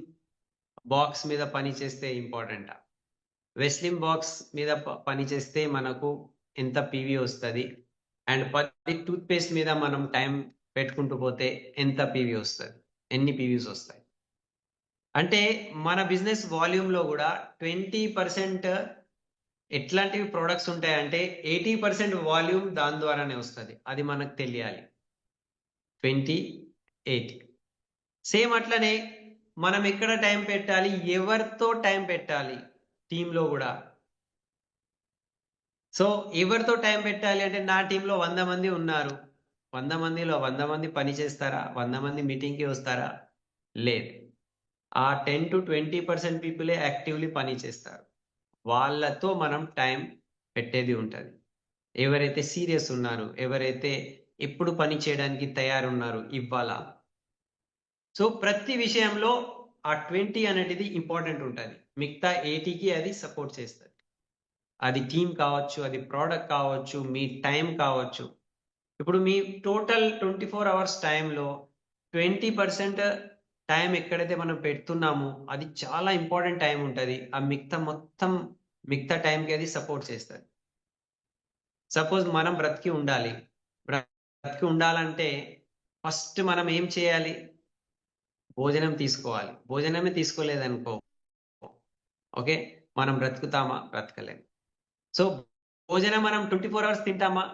బాక్స్ మీద పని చేస్తే ఇంపార్టెంటా? వెస్లిమ్ బాక్స్ మీద పని చేస్తే మనకు ఎంత పీవీ వస్తుంది, అండ్ 10 టూత్ పేస్ట్ మీద మనం టైం పెట్టుకుంటూ పోతే ఎంత పీవీ వస్తుంది, ఎన్ని పీవీస్ వస్తాయి? అంటే మన బిజినెస్ వాల్యూమ్ లో కూడా 20% ఎట్లాంటివి ప్రొడక్ట్స్ ఉంటాయంటే 80% వాల్యూమ్ దాని ద్వారానే వస్తుంది. అది మనకు తెలియాలి. 20-80 సేమ్ అట్లనే మనం ఎక్కడ టైం పెట్టాలి, ఎవరితో టైం పెట్టాలి టీంలో కూడా. సో ఎవరితో టైం పెట్టాలి అంటే నా టీంలో 100 మంది ఉన్నారు, 100 మందిలో 100 మంది పని చేస్తారా, 100 మంది మీటింగ్కి వస్తారా? లేదు. ఆ 10-20% పీపులే యాక్టివ్లీ పని చేస్తారు, వాళ్ళతో మనం టైం పెట్టేది ఉంటుంది. ఎవరైతే సీరియస్ ఉన్నారు, ఎవరైతే ఎప్పుడు పని చేయడానికి తయారున్నారు ఇవ్వాలా. సో ప్రతి విషయంలో ఆ 20 అనేది ఇంపార్టెంట్ ఉంటుంది, మిగతా 80కి అది సపోర్ట్ చేస్తుంది. అది టీం కావచ్చు, అది ప్రోడక్ట్ కావచ్చు, మీ టైం కావచ్చు. ఇప్పుడు మీ టోటల్ 24 అవర్స్ టైంలో 20% టైం ఎక్కడైతే మనం పెడుతున్నామో అది చాలా ఇంపార్టెంట్ టైం ఉంటుంది. ఆ మిగతా టైంకి అది సపోర్ట్ చేస్తుంది. సపోజ్ మనం బ్రతికి ఉండాలి, బ్రతికి ఉండాలంటే ఫస్ట్ మనం ఏం చేయాలి, భోజనం తీసుకోవాలి. భోజనమే తీసుకోలేదనుకో ఓకే మనం బ్రతుకుతామా? బ్రతకలేము. సో భోజనం మనం 24 అవర్స్ తింటామా?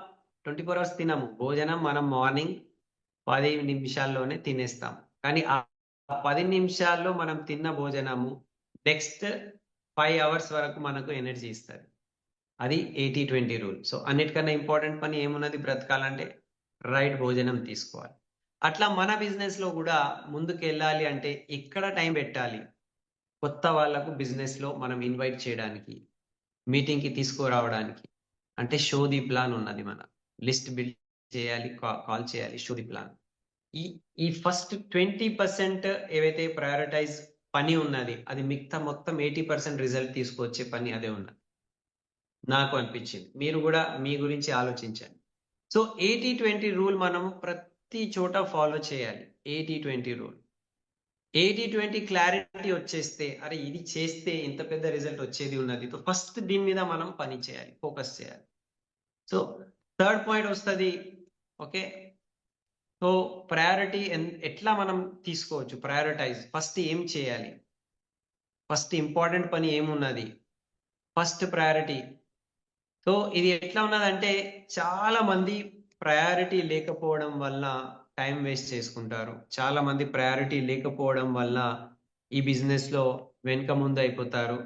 24 అవర్స్ తినము. భోజనం మనం మార్నింగ్ 10 నిమిషాల్లోనే తినేస్తాం, కానీ ఆ 10 నిమిషాల్లో మనం తిన్న భోజనము నెక్స్ట్ 5 అవర్స్ వరకు మనకు ఎనర్జీ ఇస్తుంది. అది 80-20 రూల్. సో అన్నిటికన్నా ఇంపార్టెంట్ పని ఏమున్నది బ్రతకాలంటే, రైట్ భోజనం తీసుకోవాలి. అట్లా మన బిజినెస్ లో కూడా ముందుకు వెళ్ళాలి అంటే ఇక్కడ టైం పెట్టాలి. కొత్త వాళ్ళకు బిజినెస్ లో మనం ఇన్వైట్ చేయడానికి, మీటింగ్ కి తీసుకురావడానికి, అంటే షో ది ప్లాన్ ఉన్నది. మన లిస్ట్ బిల్డ్ చేయాలి, కాల్ చేయాలి, షో ది ప్లాన్. ఈ ఈ ఫస్ట్ 20% ఏవైతే ప్రయారిటైజ్ పని ఉన్నది, అది మిగతా మొత్తం 80% రిజల్ట్ తీసుకొచ్చే పని అదే ఉన్నది నాకు అనిపించింది. మీరు కూడా మీ గురించి ఆలోచించండి. సో 80-20 రూల్ మనం ప్రతి చోట ఫాలో చేయాలి. 80-20 రూల్. 80-20 క్లారిటీ వచ్చేస్తే, అరే ఇది చేస్తే ఇంత పెద్ద రిజల్ట్ వచ్చేది ఉన్నది, సో ఫస్ట్ దీని మీద మనం పని చేయాలి, ఫోకస్ చేయాలి. సో థర్డ్ పాయింట్ వస్తుంది. ఓకే, సో ప్రయారిటీ ఎట్లా మనం తీసుకోవచ్చు, ప్రయారిటైజ్ ఫస్ట్ ఏం చేయాలి, ఫస్ట్ ఇంపార్టెంట్ పని ఏమున్నది, ఫస్ట్ ప్రయారిటీ. సో ఇది ఎట్లా ఉన్నదంటే, చాలా మంది ప్రయారిటీ లేకపోవడం వల్ల టైం వేస్ట్ చేసుకుంటారు. చాలా మంది ప్రయారిటీ లేకపోవడం వల్ల ఈ బిజినెస్ లో వెనుక ముందు అయిపోతారు.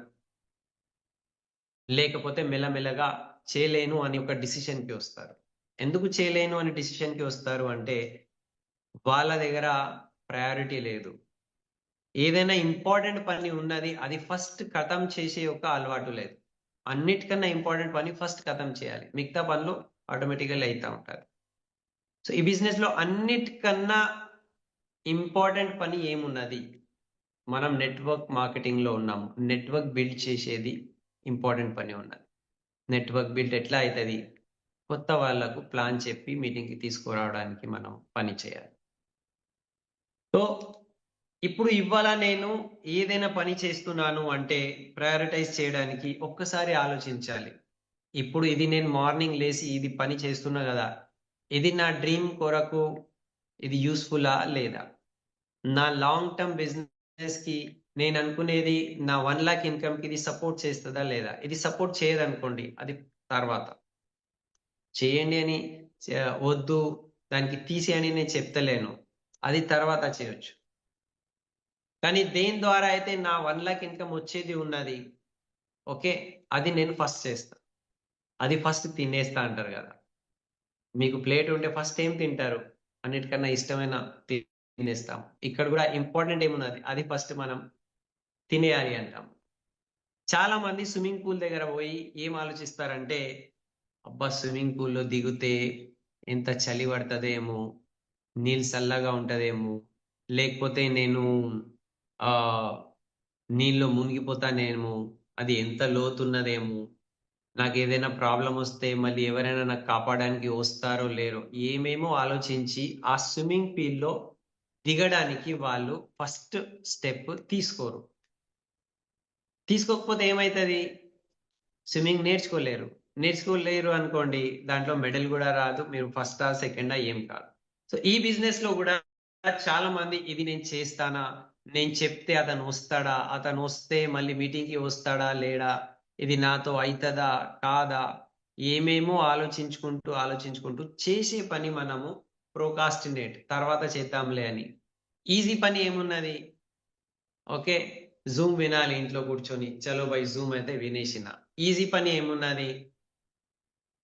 లేకపోతే మెల్లమెల్లగా చేయలేను అని ఒక డిసిషన్ కి వస్తారు. ఎందుకు చేయలేను అని డిసిషన్ కి వస్తారు అంటే, వాళ్ళ దగ్గర ప్రయారిటీ లేదు. ఏదైనా ఇంపార్టెంట్ పని ఉన్నది, అది ఫస్ట్ ఖతం చేసే ఒక అలవాటు లేదు. అన్నిటికన్నా ఇంపార్టెంట్ పని ఫస్ట్ ఖతం చేయాలి, మిగతా పనులు ఆటోమేటిక్గా అవుతా ఉంటారు. సో ఈ బిజినెస్ లో అన్నిటికన్నా ఇంపార్టెంట్ పని ఏమున్నది, మనం నెట్వర్క్ మార్కెటింగ్ లో ఉన్నాము. నెట్వర్క్ బిల్డ్ చేసేది ఇంపార్టెంట్ పని ఉన్నది. నెట్వర్క్ బిల్డ్ ఎట్లా అవుతుంది, కొత్త వాళ్ళకు ప్లాన్ చెప్పి మీటింగ్కి తీసుకురావడానికి మనం పని చేయాలి. సో ఇప్పుడు ఇవాళ నేను ఏదైనా పని చేస్తున్నాను అంటే ప్రయారిటైజ్ చేయడానికి ఒక్కసారి ఆలోచించాలి. ఇప్పుడు ఇది నేను మార్నింగ్ లేచి ఇది పని చేస్తున్నా కదా, ఇది నా డ్రీమ్ కొరకు ఇది యూస్ఫుల్లా లేదా, నా లాంగ్ టర్మ్ బిజినెస్ కి నేను అనుకునేది నా 1 lakh ఇన్కమ్ కి ఇది సపోర్ట్ చేస్తుందా లేదా. ఇది సపోర్ట్ చేయదనుకోండి, అది తర్వాత చేయండి అని వద్దు, దానికి తీసేయని నేను చెప్తలేను, అది తర్వాత చేయొచ్చు. కానీ దేని ద్వారా అయితే నా 1 lakh ఇన్కమ్ వచ్చేది ఉన్నది, ఓకే, అది నేను ఫస్ట్ చేస్తా. అది ఫస్ట్ తినేస్తా అంటారు కదా, మీకు ప్లేట్ ఉంటే ఫస్ట్ ఏం తింటారు, అన్నిటికన్నా ఇష్టమైన తినేస్తాం. ఇక్కడ కూడా ఇంపార్టెంట్ ఏమున్నది, అది ఫస్ట్ మనం తినేయాలి అంటాం. చాలా మంది స్విమ్మింగ్ పూల్ దగ్గర పోయి ఏం ఆలోచిస్తారంటే, అబ్బా స్విమ్మింగ్ పూల్లో దిగితే ఎంత చలి పడుతుందేమో, నీళ్ళు చల్లగా ఉంటదేమో, లేకపోతే నేను ఆ నీళ్ళు మునిగిపోతానేమో, అది ఎంత లోతున్నదేమో, నాకు ఏదైనా ప్రాబ్లం వస్తే మళ్ళీ ఎవరైనా నాకు కాపాడడానికి వస్తారో లేరో, ఏమేమో ఆలోచించి ఆ స్విమ్మింగ్ పూల్ లో దిగడానికి వాళ్ళు ఫస్ట్ స్టెప్ తీసుకోరు. తీసుకోకపోతే ఏమవుతుంది, స్విమ్మింగ్ నేర్చుకోలేరు అనుకోండి, దాంట్లో మెడల్ కూడా రాదు, మీరు ఫస్టా సెకండా ఏం కాదు. సో ఈ బిజినెస్ లో కూడా చాలా మంది ఇది నేను చేస్తానా, నేను చెప్తే అతను వస్తాడా, అతను వస్తే మళ్ళీ మీటింగ్ కి వస్తాడా లేడా, ఇది నాతో అవుతుందా కాదా, ఏమేమో ఆలోచించుకుంటూ చేసే పని మనము ప్రోకాస్టినేట్, తర్వాత చేద్దాంలే అని. ఈజీ పని ఏమున్నది, ఓకే, జూమ్ వినాలి ఇంట్లో కూర్చొని, చలో బై జూమ్ అయితే వినేసిన. ఈజీ పని ఏమున్నది,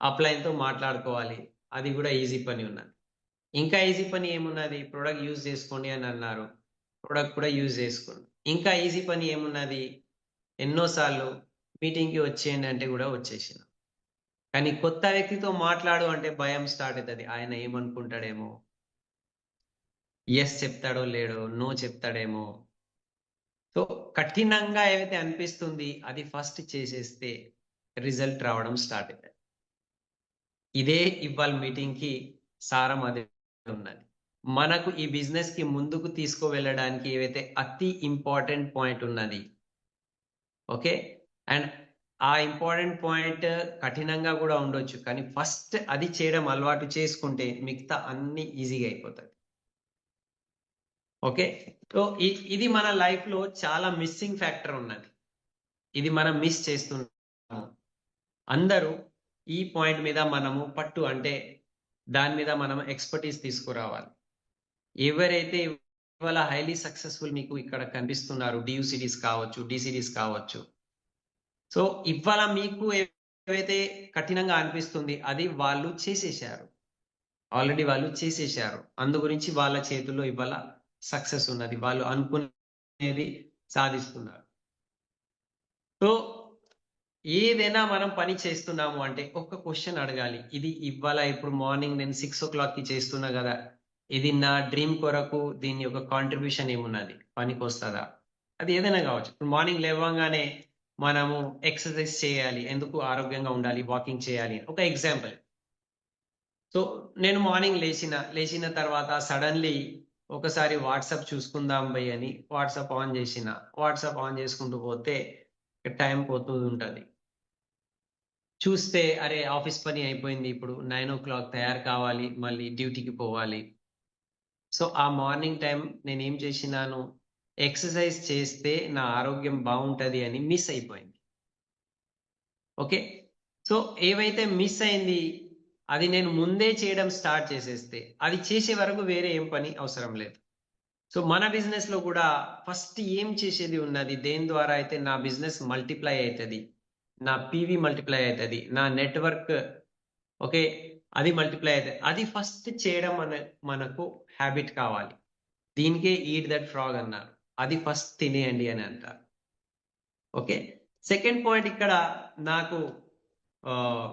అప్లైన్ తో మాట్లాడుకోవాలి, అది కూడా ఈజీ పని ఉన్నది. ఇంకా ఈజీ పని ఏమున్నది, ప్రొడక్ట్ యూజ్ చేసుకోండి అని అన్నారు, ప్రొడక్ట్ కూడా యూజ్ చేసుకోండి. ఇంకా ఈజీ పని ఏమున్నది, ఎన్నోసార్లు మీటింగ్కి వచ్చేయండి అంటే కూడా వచ్చేసిన. కానీ కొత్త వ్యక్తితో మాట్లాడు అంటే భయం స్టార్ట్ అవుతుంది, ఆయన ఏమనుకుంటాడేమో, ఎస్ చెప్తాడో లేడో, నో చెప్తాడేమో. సో కఠినంగా ఏవైతే అనిపిస్తుంది, అది ఫస్ట్ చేసేస్తే రిజల్ట్ రావడం స్టార్ట్ అవుతుంది. ఇదే ఇవాళ మీటింగ్ కి సారం అదే ఉన్నది. మనకు ఈ బిజినెస్ కి ముందుకు తీసుకువెళ్ళడానికి ఏవైతే అతి ఇంపార్టెంట్ పాయింట్ ఉన్నది, ఓకే, అండ్ ఆ ఇంపార్టెంట్ పాయింట్ కఠినంగా కూడా ఉండొచ్చు, కానీ ఫస్ట్ అది చేయడం అలవాటు చేసుకుంటే మిగతా అన్ని ఈజీగా అయిపోతాయి. ఓకే, సో ఇది మన లైఫ్ లో చాలా మిస్సింగ్ ఫ్యాక్టర్ ఉన్నది, ఇది మనం మిస్ చేస్తున్నాము. అందరూ ఈ పాయింట్ మీద మనము పట్టు అంటే దాని మీద మనం ఎక్స్పర్టీస్ తీసుకురావాలి. ఎవరైతే ఇవాళ హైలీ సక్సెస్ఫుల్ మీకు ఇక్కడ కనిపిస్తున్నారు, డియూసిటీస్ కావచ్చు, డిసిడీస్ కావచ్చు, సో ఇవాళ మీకు ఏవైతే కఠినంగా అనిపిస్తుంది, అది వాళ్ళు చేసేసారు, ఆల్రెడీ వాళ్ళు చేసేసారు. అందు గురించి వాళ్ళ చేతుల్లో ఇవాళ సక్సెస్ ఉన్నది, వాళ్ళు అనుకునేది సాధిస్తున్నారు. సో ఏదైనా మనం పని చేస్తున్నాము అంటే ఒక క్వశ్చన్ అడగాలి. ఇది ఇవాళ ఇప్పుడు మార్నింగ్ నేను 6:00కి చేస్తున్నా గదా! ఇది నా డ్రీమ్ కొరకు దీని యొక్క కాంట్రిబ్యూషన్ ఏమున్నది? పనికొస్తదా? అది ఏదైనా గావచ్చు. ఇప్పుడు మార్నింగ్ లేవంగానే మనము ఎక్సర్‌సైజ్ చేయాలి. ఎందుకు? ఆరోగ్యంగా ఉండాలి. వాకింగ్ చేయాలి. ఒక ఎగ్జాంపుల్. సో, నేను మార్నింగ్ లేచిన తర్వాత సడెన్‌లీ ఒకసారి వాట్సాప్ చూసుకుందాం భయ్ అని వాట్సాప్ ఆన్ జేసిన. వాట్సాప్ ఆన్ జేసుకుంటూ పోతే టైం పోతూ ఉంటది. చూస్తే అరే! ఆఫీస్ పని అయిపోయింది. ఇప్పుడు 9:00 తయారు కావాలి. మళ్ళీ డ్యూటీకి పోవాలి. సో, ఆ మార్నింగ్ టైమ్ నేనేం చేసినాను, ఎక్సర్‌సైజ్ చేస్తే నా ఆరోగ్యం బావుంటది అని మిస్ అయిపోయింది. ఓకే. సో, ఏవైతే మిస్ అయింది, అది నేను ముందే చేయడం స్టార్ట్ చేసేస్తే, అది చేసే వరకు వేరే ఏం పని అవసరం లేదు. సో, మన బిజినెస్‌లో కూడా ఫస్ట్ ఏం చేసేది ఉన్నది, దేని ద్వారా అయితే నా బిజినెస్ మల్టిప్లై అయితది. నా పీవీ మల్టిప్లై అయితది. నా నెట్‌వర్క్ ఓకే. అది మల్టిప్లై అయితది. అది ఫస్ట్ చేయడం మనకు హాబిట్ కావాలి. దీనికే ఈట్ దట్ ఫ్రాగ్ అన్నారు. అది ఫస్ట్ తినేయండి అని అంటారు. ఓకే. సెకండ్ పాయింట్ ఇక్కడ నాకు ఆహ్,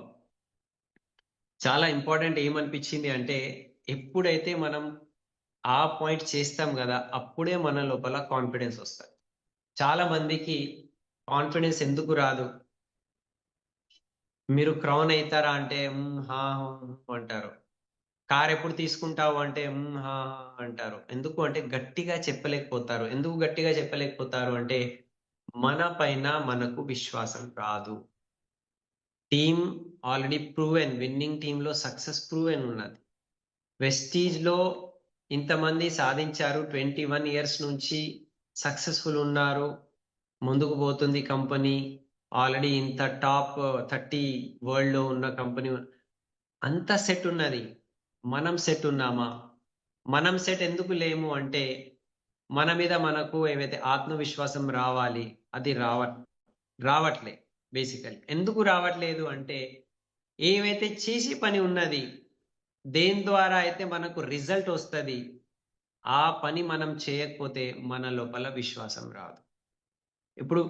చాలా ఇంపార్టెంట్ ఏమనిపించింది అంటే, ఎప్పుడైతే మనం ఆ పాయింట్ చేస్తాం గదా! అప్పుడే మన లోపల కాన్ఫిడెన్స్ ఒస్తది. చాలా మందికి కాన్ఫిడెన్స్ ఎందుకు రాదు? మీరు క్రౌన్ అయితారా అంటే, హా! హూ అంటారు. కారెప్పుడు తీసుకుంటావు అంటే, హా! హా! అంటారు. ఎందుకు అంటే గట్టిగా చెప్పలేకపోతారు. ఎందుకు గట్టిగా చెప్పలేకపోతారు అంటే, మన పైన మనకు విశ్వాసం రాదు. Team already proven. విన్నింగ్ టీమ్‌లో సక్సెస్ ప్రూవెన్ ఉన్నది. వెస్టీజ్‌లో ఇంతమంది సాధించారు. 21 ఇయర్స్ నుంచి సక్సెస్‌ఫుల్ ఉన్నారు. ముందుకు పోతుంది కంపెనీ. ఆల్రెడీ ఇంత టాప్ 30 వరల్డ్‌లో ఉన్న కంపెనీ అంత సెట్ ఉన్నది. మనం సెట్ ఉన్నామా? మనం సెట్ ఎందుకు లేము అంటే, మన మీద మనకు ఏవైతే ఆత్మవిశ్వాసం రావాలి. అది రావట్లే బేసికల్లీ. ఎందుకు రావట్లేదు అంటే, ఏవైతే చేసే పని ఉన్నది, దేని ద్వారా అయితే మనకు రిజల్ట్ ఒస్తది, ఆ పని మనం చేయకపోతే మన లోపల విశ్వాసం రాదు. ఇప్పుడు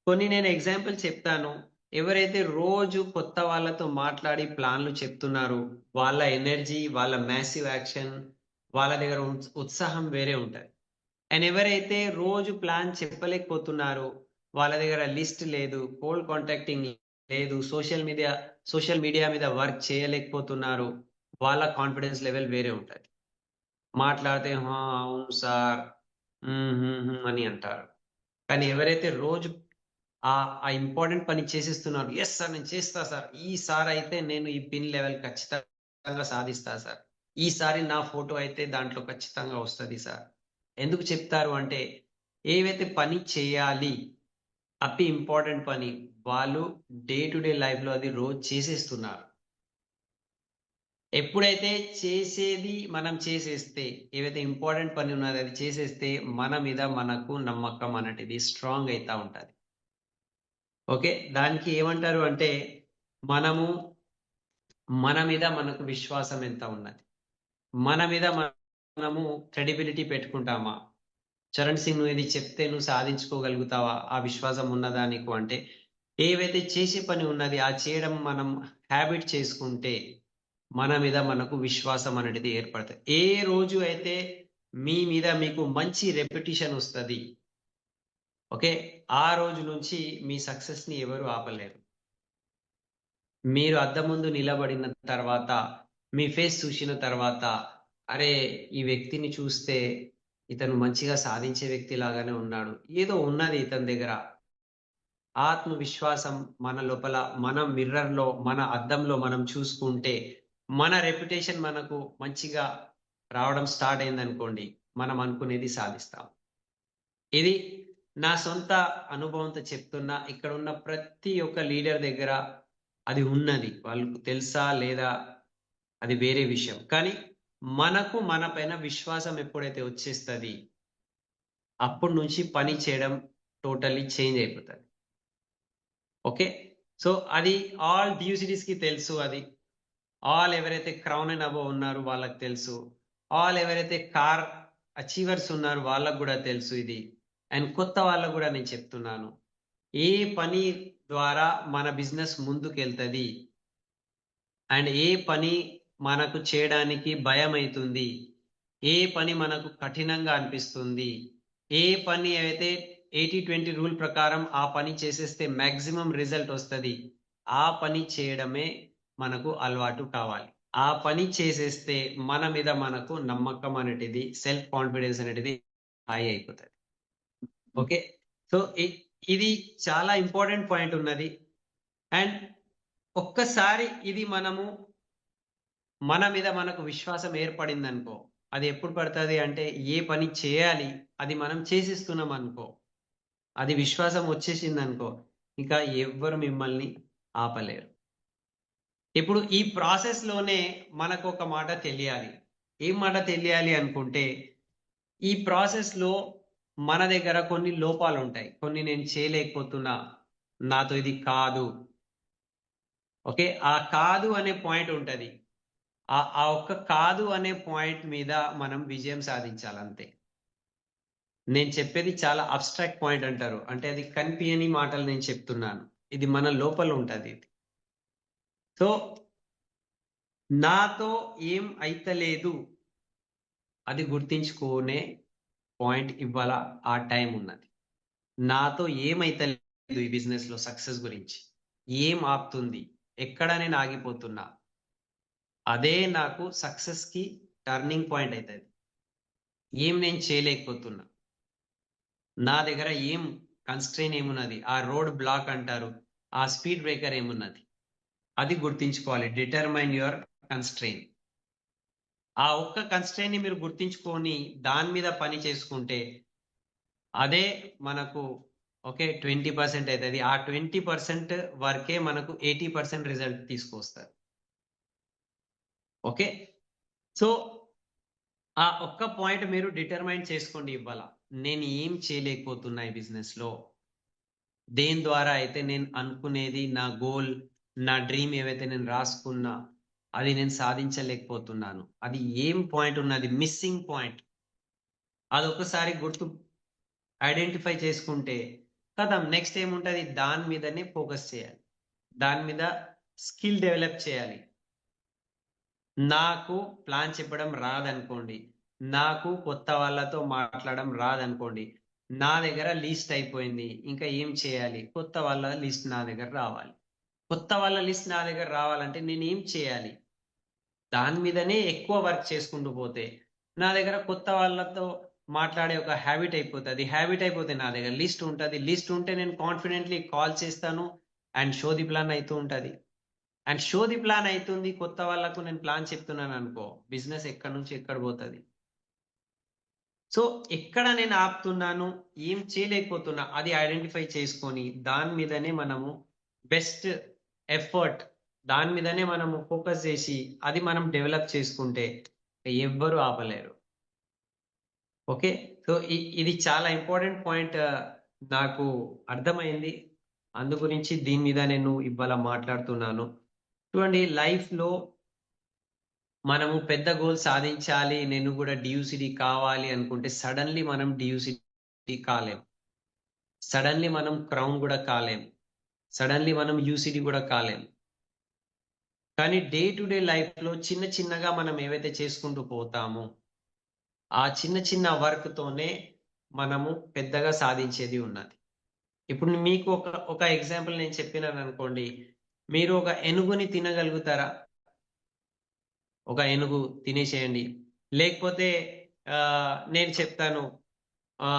కొన్ని నేను ఎగ్జాంపుల్ చెప్తాను. ఎవరైతే రోజు కొత్త వాళ్ళతో మాట్లాడి ప్లాన్‌లు చెప్తున్నారో, వాళ్ళ ఎనర్జీ, వాళ్ళ మ్యాసివ్ యాక్షన్, వాళ్ళ దగ్గర ఉత్సాహం వేరే ఉంటది. అండ్ ఎవరైతే రోజు ప్లాన్ చెప్పలేకపోతున్నారో, వాళ్ళ దగ్గర లిస్ట్ లేదు, కోల్డ్ కాంటాక్టింగ్ లేదు, సోషల్ మీడియా మీద వర్క్ చేయలేకపోతున్నారు, వాళ్ళ కాన్ఫిడెన్స్ లెవెల్ వేరే ఉంటది. మాట్లాడితే అవును సార్. అని అంటారు. కానీ ఎవరైతే రోజు ఆ ఇంపార్టెంట్ పని చేసేస్తున్నారు. యెస్ సార్ నేను చేస్తా సార్. ఈసారైతే నేను ఈ పిన్ లెవెల్ ఖచ్చితంగా సాధిస్తా సార్. ఈసారి నా ఫోటో అయితే దాంట్లో ఖచ్చితంగా వస్తది సార్. ఎందుకు చెప్తారు అంటే, ఏవైతే పని చేయాలి, అతి ఇంపార్టెంట్ పని, వాళ్ళు డే టు డే లైఫ్‌లో అది రోజు చేసేస్తున్నారు. ఎప్పుడైతే చేసేది మనం చేసేస్తే, ఏవైతే ఇంపార్టెంట్ పని ఉన్నదో అది చేసేస్తే, మన మీద మనకు నమ్మకం అనేటిది స్ట్రాంగ్ అయితా ఉంటది. ఓకే. దానికి ఏమంటారు అంటే, మనము మన మీద మనకు విశ్వాసం ఎంత ఉన్నది? మన మీద మనము క్రెడిబిలిటీ పెట్టుకుంటామా? చరణ్ సింగ్ నువ్వు ఇది చెప్తే నువ్వు సాధించుకోగలుగుతావా? ఆ విశ్వాసం ఉన్నదా నీకు అంటే, ఏవైతే చేసే పని ఉన్నది, ఆ చేయడం మనం హాబిట్ చేసుకుంటే, మన మీద మనకు విశ్వాసం అనేటిది ఏర్పడతది. ఏ రోజు అయితే మీ మీద మీకు మంచి రెప్యుటేషన్ ఒస్తది. ఓకే. ఆ రోజు నుంచి మీ సక్సెస్‌ని ఎవరు ఆపలేరు. మీరు అద్దం ముందు నిలబడిన తర్వాత, మీ ఫేస్ చూసిన తర్వాత, అరే! ఈ వ్యక్తిని చూస్తే ఇతను మంచిగా సాధించే వ్యక్తి లాగానే ఉన్నాడు. ఏదో ఉన్నది ఇతని దగ్గర. ఆత్మవిశ్వాసం మన లోపల, మన మిర్రర్‌లో, మన అద్దంలో మనం చూసుకుంటే, మన రెప్యుటేషన్ మనకు మంచిగా రావడం స్టార్ట్ అయిందనుకోండి, మనం అనుకునేది సాధిస్తాం. ఇది నా సొంత అనుభవంతో చెప్తున్నా. ఇక్కడున్న ప్రతి ఒక్క లీడర్ దగ్గర అది ఉన్నది. వాళ్ళకు తెలుసా? లేదా? అది వేరే విషయం. కానీ మనకు మన పైన విశ్వాసం ఎప్పుడైతే వచ్చేస్తది, అప్పటి నుంచి పని చేయడం టోటల్లీ చేంజ్ అయిపోతది. ఓకే. సో, అది ఆల్ డ్యూసిటీస్‌కి తెలుసు అది. ఆల్ ఎవరైతే క్రౌన్ అండ్ అబోవ్ ఉన్నారో వాళ్ళకి తెలుసు. ఆల్ ఎవరైతే కార్ అచీవర్స్ ఉన్నారో వాళ్ళకి గూడా తెలుసు ఇది. అండ్ కొత్త వాళ్ళకి గూడా నేను చెప్తున్నాను. ఏ పని ద్వారా మన బిజినెస్ ముందుకెళ్తది అండ్ ఏ పని మనకు చేయడానికి భయం అవుతుంది, ఏ పని మనకు కఠినంగా అనిపిస్తుంది, ఏ పని అయితే 80-20 రూల్ ప్రకారం ఆ పని చేసేస్తే మాక్సిమం రిజల్ట్ వస్తుంది, ఆ పని చేయడమే మనకు అలవాటు కావాలి. ఆ పని చేసేస్తే మన మీద మనకు నమ్మకం అనేటిది, సెల్ఫ్ కాన్ఫిడెన్స్ అనేటిది హై అయిపోతుంది. ఓకే, సో ఇది చాలా ఇంపార్టెంట్ పాయింట్ ఉన్నది. అండ్ ఒక్కసారి ఇది మనము మన మీద మనకు విశ్వాసం ఏర్పడింది అనుకో, అది ఎప్పుడు పడుతుంది అంటే ఏ పని చేయాలి అది మనం చేసిస్తున్నాం అనుకో, అది విశ్వాసం వచ్చేసింది అనుకో, ఇంకా ఎవ్వరు మిమ్మల్ని ఆపలేరు. ఇప్పుడు ఈ ప్రాసెస్ లోనే మనకు ఒక మాట తెలియాలి. ఏం మాట తెలియాలి అనుకుంటే, ఈ ప్రాసెస్ లో మన దగ్గర కొన్ని లోపాలు ఉంటాయి, కొన్ని నేను చేయలేకపోతున్నా, నాతో ఇది కాదు. ఓకే, ఆ కాదు అనే పాయింట్ ఉంటది. ఆ ఒక్క కాదు అనే పాయింట్ మీద మనం విజయం సాధించాలి అంతే. నేను చెప్పేది చాలా అబ్స్ట్రాక్ట్ పాయింట్ అంటారు, అంటే అది కనిపించని మాటలు నేను చెప్తున్నాను, ఇది మన లోపల ఉంటది. సో నాతో ఏం అయితలేదు అది గుర్తించుకునే పాయింట్ ఇవ్వాల ఆ టైం ఉన్నది. నాతో ఏమైతలేదు ఈ బిజినెస్ లో సక్సెస్ గురించి, ఏం ఆపుతుంది, ఎక్కడ నేను ఆగిపోతున్నా, అదే నాకు సక్సెస్ కి టర్నింగ్ పాయింట్ అవుతుంది. ఏం నేను చేయలేకపోతున్నా, నా దగ్గర ఏం కన్స్ట్రెయిన్ ఏమున్నది, ఆ రోడ్ బ్లాక్ అంటారు, ఆ స్పీడ్ బ్రేకర్ ఏమున్నది, అది గుర్తించుకోవాలి. Determine your constrain. ఆ ఒక్క కన్స్ట్రెయిన్ ని మీరు గుర్తించుకొని దాని మీద పని చేసుకుంటే అదే మనకు ఓకే 20% అవుతుంది. ఆ 20% వరకే మనకు 80% రిజల్ట్ తీసుకొస్తారు. ఓకే, సో ఆ ఒక్క పాయింట్ మీరు డిటర్మైన్ చేసుకోండి ఇవ్వాల. నేను ఏం చేయలేకపోతున్నా ఈ బిజినెస్ లో, దేని ద్వారా అయితే నేను అనుకునేది, నా గోల్, నా డ్రీమ్ ఏవైతే నేను రాసుకున్నా అది నేను సాధించలేకపోతున్నాను, అది ఏం పాయింట్ ఉన్నది, మిస్సింగ్ పాయింట్, అది ఒకసారి గుర్తు ఐడెంటిఫై చేసుకుంటే కదా నెక్స్ట్ ఏముంటుంది, దాని మీదనే ఫోకస్ చేయాలి, దాని మీద స్కిల్ డెవలప్ చేయాలి. నాకు ప్లాన్ చెప్పడం రాదనుకోండి, నాకు కొత్త వాళ్ళతో మాట్లాడడం రాదనుకోండి, నా దగ్గర లిస్ట్ అయిపోయింది, ఇంకా ఏం చేయాలి, కొత్త వాళ్ళ లిస్ట్ నా దగ్గర రావాలి. కొత్త వాళ్ళ లిస్ట్ నా దగ్గర రావాలంటే నేను ఏం చేయాలి, దాని మీదనే ఎక్కువ వర్క్ చేసుకుంటూ పోతే నా దగ్గర కొత్త వాళ్ళతో మాట్లాడే ఒక హ్యాబిట్ అయిపోతుంది. హ్యాబిట్ అయిపోతే నా దగ్గర లిస్ట్ ఉంటుంది, లిస్ట్ ఉంటే నేను కాన్ఫిడెంట్లీ కాల్ చేస్తాను అండ్ షో ది ప్లాన్ అవుతూ ఉంటుంది. అండ్ షో ది ప్లాన్ అవుతుంది, కొత్త వాళ్ళకు నేను ప్లాన్ చెప్తున్నాను అనుకో, బిజినెస్ ఎక్కడి నుంచి ఎక్కడ పోతుంది. సో ఎక్కడ నేను ఆపుతున్నాను, ఏం చేయలేకపోతున్నా, అది ఐడెంటిఫై చేసుకొని దాని మీదనే మనము బెస్ట్ ఎఫర్ట్, దాని మీదనే మనము ఫోకస్ చేసి అది మనం డెవలప్ చేసుకుంటే ఎవ్వరు ఆపలేరు. ఓకే, సో ఇది చాలా ఇంపార్టెంట్ పాయింట్, నాకు అర్థమైంది, అందు గురించి దీని మీద నేను ఇవాళ మాట్లాడుతున్నాను. చూడండి, లైఫ్ లో మనము పెద్ద గోల్ సాధించాలి, నేను కూడా డియూసిడి కావాలి అనుకుంటే సడన్లీ మనం డియూసిడి కాలేం, సడన్లీ మనం క్రౌన్ కూడా కాలేం, సడన్లీ మనం యూసిడి కూడా కాలేం. కానీ డే టు డే లైఫ్ లో చిన్న చిన్నగా మనం ఏవైతే చేసుకుంటూ పోతామో ఆ చిన్న చిన్న వర్క్ తోనే మనము పెద్దగా సాధించేది ఉన్నది. ఇప్పుడు మీకు ఒక ఎగ్జాంపుల్ నేను చెప్పినాను అనుకోండి, మీరు ఒక ఏనుగుని తినగలుగుతారా? ఒక ఏనుగు తినేసేయండి. లేకపోతే నేను చెప్తాను, ఆ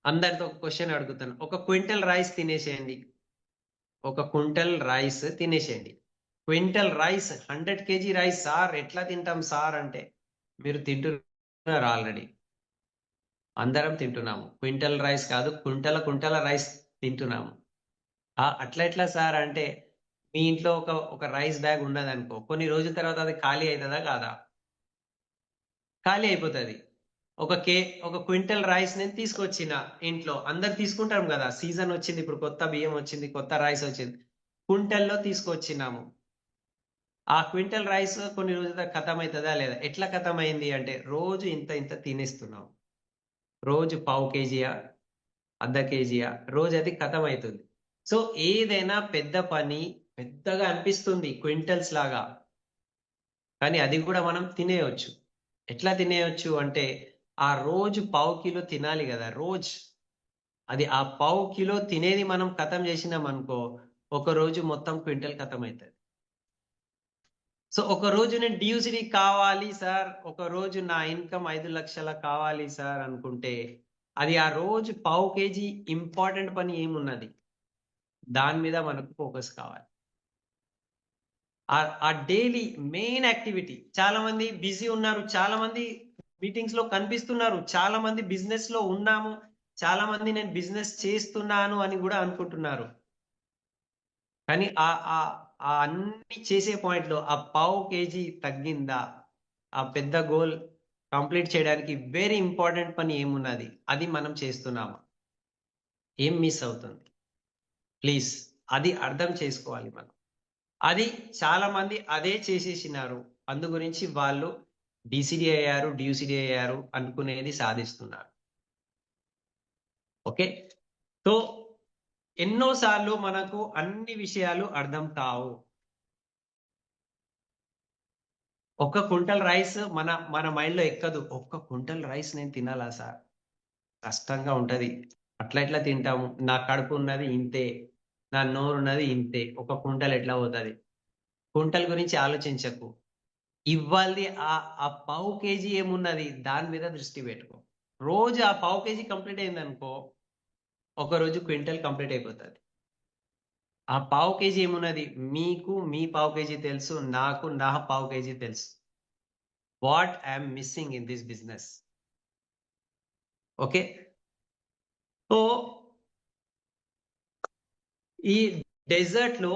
అందరితో ఒక క్వశ్చన్ అడుగుతాను, ఒక క్వింటల్ రైస్ తినేసేయండి, ఒక క్వింటల్ రైస్ తినేసేయండి. Quintal rice 100 kg rice sir ఎట్లా తింటాం సార్ అంటే, మీరు తింటున్నారు ఆల్రెడీ, అందరం తింటున్నాము. క్వింటల్ రైస్ కాదు, కుంటల రైస్ తింటున్నాము. అట్లా ఎట్లా సార్ అంటే, మీ ఇంట్లో ఒక రైస్ బ్యాగ్ ఉన్నది అనుకో, కొన్ని రోజుల తర్వాత అది ఖాళీ అవుతుందా కాదా? ఖాళీ అయిపోతుంది. ఒక క్వింటల్ రైస్ నేను తీసుకొచ్చిన ఇంట్లో, అందరు తీసుకుంటాం కదా, సీజన్ వచ్చింది, ఇప్పుడు కొత్త బియ్యం వచ్చింది, కొత్త రైస్ వచ్చింది, క్వింటల్లో తీసుకొచ్చినాము. ఆ క్వింటల్ రైస్ కొన్ని రోజుల ఖతం అవుతుందా లేదా? ఎట్లా ఖతం అయింది అంటే, రోజు ఇంత ఇంత తినేస్తున్నాం, రోజు పావు కేజీయా, అర్ధ కేజీయా, రోజు అది ఖతం అవుతుంది. సో ఏదైనా పెద్ద పని పెద్దగా అనిపిస్తుంది క్వింటల్స్ లాగా, కానీ అది కూడా మనం తినేయొచ్చు. ఎట్లా తినేయొచ్చు అంటే ఆ రోజు పావు కిలో తినాలి కదా రోజు. అది ఆ పావు కిలో తినేది మనం ఖతం చేసినాం అనుకో, ఒక రోజు మొత్తం క్వింటల్ ఖతం అవుతుంది. సో ఒక రోజు నేను డియూసిటీ కావాలి సార్, ఒక రోజు నా ఇన్కమ్ 5 లక్షల కావాలి సార్ అనుకుంటే, అది ఆ రోజు పావు కేజీ ఇంపార్టెంట్ పని ఏమున్నది దాని మీద మనకు ఫోకస్ కావాలి. ఆ డైలీ మెయిన్ యాక్టివిటీ. చాలా మంది బిజీ ఉన్నారు, చాలా మంది మీటింగ్స్ లో కనిపిస్తున్నారు, చాలా మంది బిజినెస్ లో ఉన్నాము, చాలా మంది నేను బిజినెస్ చేస్తున్నాను అని కూడా అనుకుంటున్నారు. కానీ ఆ అన్ని చేసే పాయింట్ లో ఆ పావు కేజీ తగ్గిందా, ఆ పెద్ద గోల్ కంప్లీట్ చేయడానికి వెరీ ఇంపార్టెంట్ పని ఏమున్నది అది మనం చేస్తున్నామా, ఏం మిస్ అవుతుంది? ప్లీజ్ అది అర్థం చేసుకోవాలి మనం. అది చాలా మంది అదే చేసేసినారు, అందు గురించి వాళ్ళు డిసిడి అయ్యారు, డ్యూసిడి అయ్యారు, అనుకునేది సాధిస్తున్నారు. ఓకే, సో ఎన్నోసార్లు మనకు అన్ని విషయాలు అర్థం కావు. ఒక్క క్వింటల్ రైస్ మన మైండ్ లో ఎక్కదు. ఒక్క క్వింటల్ రైస్ నేను తినాలా సార్, కష్టంగా ఉంటది, అట్లా ఎట్లా తింటాము, నా కడుపు ఉన్నది ఇంతే, నా నోరు ఉన్నది ఇంతే, ఒక క్వింటల్ ఎట్లా పోతుంది? క్వింటల్ గురించి ఆలోచించకు. ఇవ్వాలి ఆ పావు కేజీ ఏమున్నది దాని మీద దృష్టి పెట్టుకో. రోజు ఆ పావు కేజీ కంప్లీట్ అయిందనుకో, ఒక రోజు క్వింటల్ కంప్లీట్ అయిపోతుంది. ఆ పావు కేజీ ఏమున్నది, మీకు మీ పావు కేజీ తెలుసు, నాకు నా పావు కేజీ తెలుసు. What I'm missing in this business. Okay, so ఈ డెజర్ట్ లో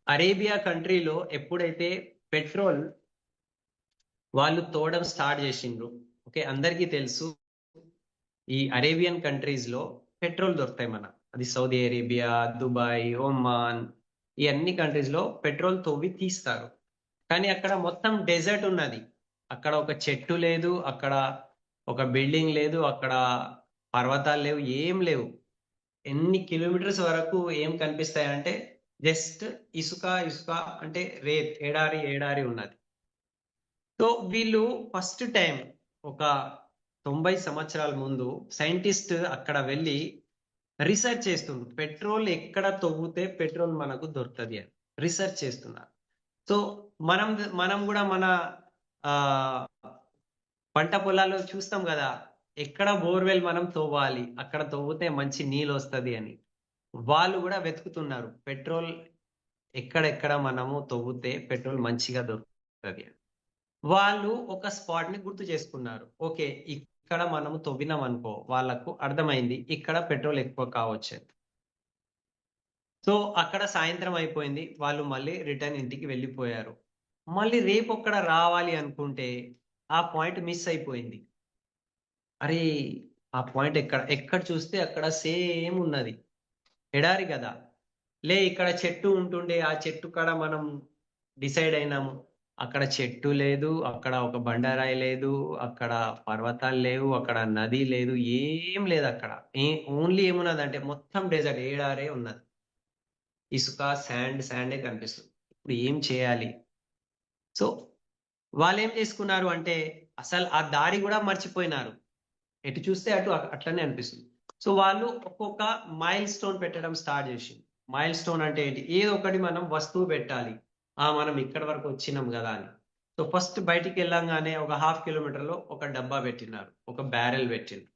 అరేబియా కంట్రీలో ఎప్పుడైతే పెట్రోల్ వాళ్ళు తోవడం స్టార్ట్ చేసిండ్రు, ఓకే, అందరికీ తెలుసు ఈ అరేబియన్ కంట్రీస్ లో పెట్రోల్ దొరుకుతాయి మన, అది సౌదీ అరేబియా, దుబాయ్, ఒమాన్, ఈ అన్ని కంట్రీస్ లో పెట్రోల్ తవ్వి తీస్తారు. కానీ అక్కడ మొత్తం డెజర్ట్ ఉన్నది, అక్కడ ఒక చెట్టు లేదు, అక్కడ ఒక బిల్డింగ్ లేదు, అక్కడ పర్వతాలు లేవు, ఏం లేవు. ఎన్ని కిలోమీటర్స్ వరకు ఏం కనిపిస్తాయంటే జస్ట్ ఇసుక ఇసుక, అంటే ఎడారి ఎడారి ఉన్నది. సో వీళ్ళు ఫస్ట్ టైం ఒక 90 సంవత్సరాల ముందు సైంటిస్ట్ అక్కడ వెళ్ళి రీసెర్చ్ చేస్తుండ్రు, పెట్రోల్ ఎక్కడ తవ్వుతే పెట్రోల్ మనకు దొరుకుతుంది అని రీసెర్చ్ చేస్తున్నారు. సో మనం మనం కూడా మన ఆ పంట పొలాల్లో చూస్తాం కదా, ఎక్కడ బోర్వెల్ మనం తవ్వాలి, అక్కడ తవ్వుతే మంచి నీళ్ళు వస్తుంది అని. వాళ్ళు కూడా వెతుకుతున్నారు పెట్రోల్ ఎక్కడెక్కడ మనము తవ్వుతే పెట్రోల్ మంచిగా దొరుకుతుంది అని. వాళ్ళు ఒక స్పాట్ ని గుర్తు చేసుకున్నారు. ఓకే, ఇక్కడ మనము తవ్వినాం అనుకో, వాళ్ళకు అర్థమైంది ఇక్కడ పెట్రోల్ ఎక్కువ కావచ్చు. సో అక్కడ సాయంత్రం అయిపోయింది, వాళ్ళు మళ్ళీ రిటర్న్ ఇంటికి వెళ్ళిపోయారు. మళ్ళీ రేపు ఒక్కడ రావాలి అనుకుంటే ఆ పాయింట్ మిస్ అయిపోయింది. అరే, ఆ పాయింట్ ఎక్కడ చూస్తే అక్కడ సేమ్ ఉన్నది, ఎడారి కదా. ఇక్కడ చెట్టు ఉంటుండే, ఆ చెట్టు కాడ మనం డిసైడ్ అయినాము, అక్కడ చెట్టు లేదు, అక్కడ ఒక బండరాయి లేదు, అక్కడ పర్వతాలు లేవు, అక్కడ నది లేదు, ఏం లేదు అక్కడ. ఓన్లీ ఏమున్నది అంటే మొత్తం డెజర్ట్, ఏడారే ఉన్నది, ఇసుక శాండే కనిపిస్తుంది. ఇప్పుడు ఏం చేయాలి? సో వాళ్ళు ఏం చేసుకున్నారు అంటే అసలు ఆ దారి కూడా మర్చిపోయినారు, ఎటు చూస్తే అటు అట్లనే అనిపిస్తుంది. సో వాళ్ళు ఒక్కొక్క మైల్ స్టోన్ పెట్టడం స్టార్ట్ చేసింది. మైల్ స్టోన్ అంటే ఏంటి? ఏదో ఒకటి మనం వస్తువు పెట్టాలి, మనం ఇక్కడ వరకు వచ్చినాం కదా అని. సో ఫస్ట్ బయటికి వెళ్ళంగానే ఒక 1/2 కిలోమీటర్లో ఒక డబ్బా పెట్టినారు, ఒక బ్యారెల్ పెట్టిండ్రు.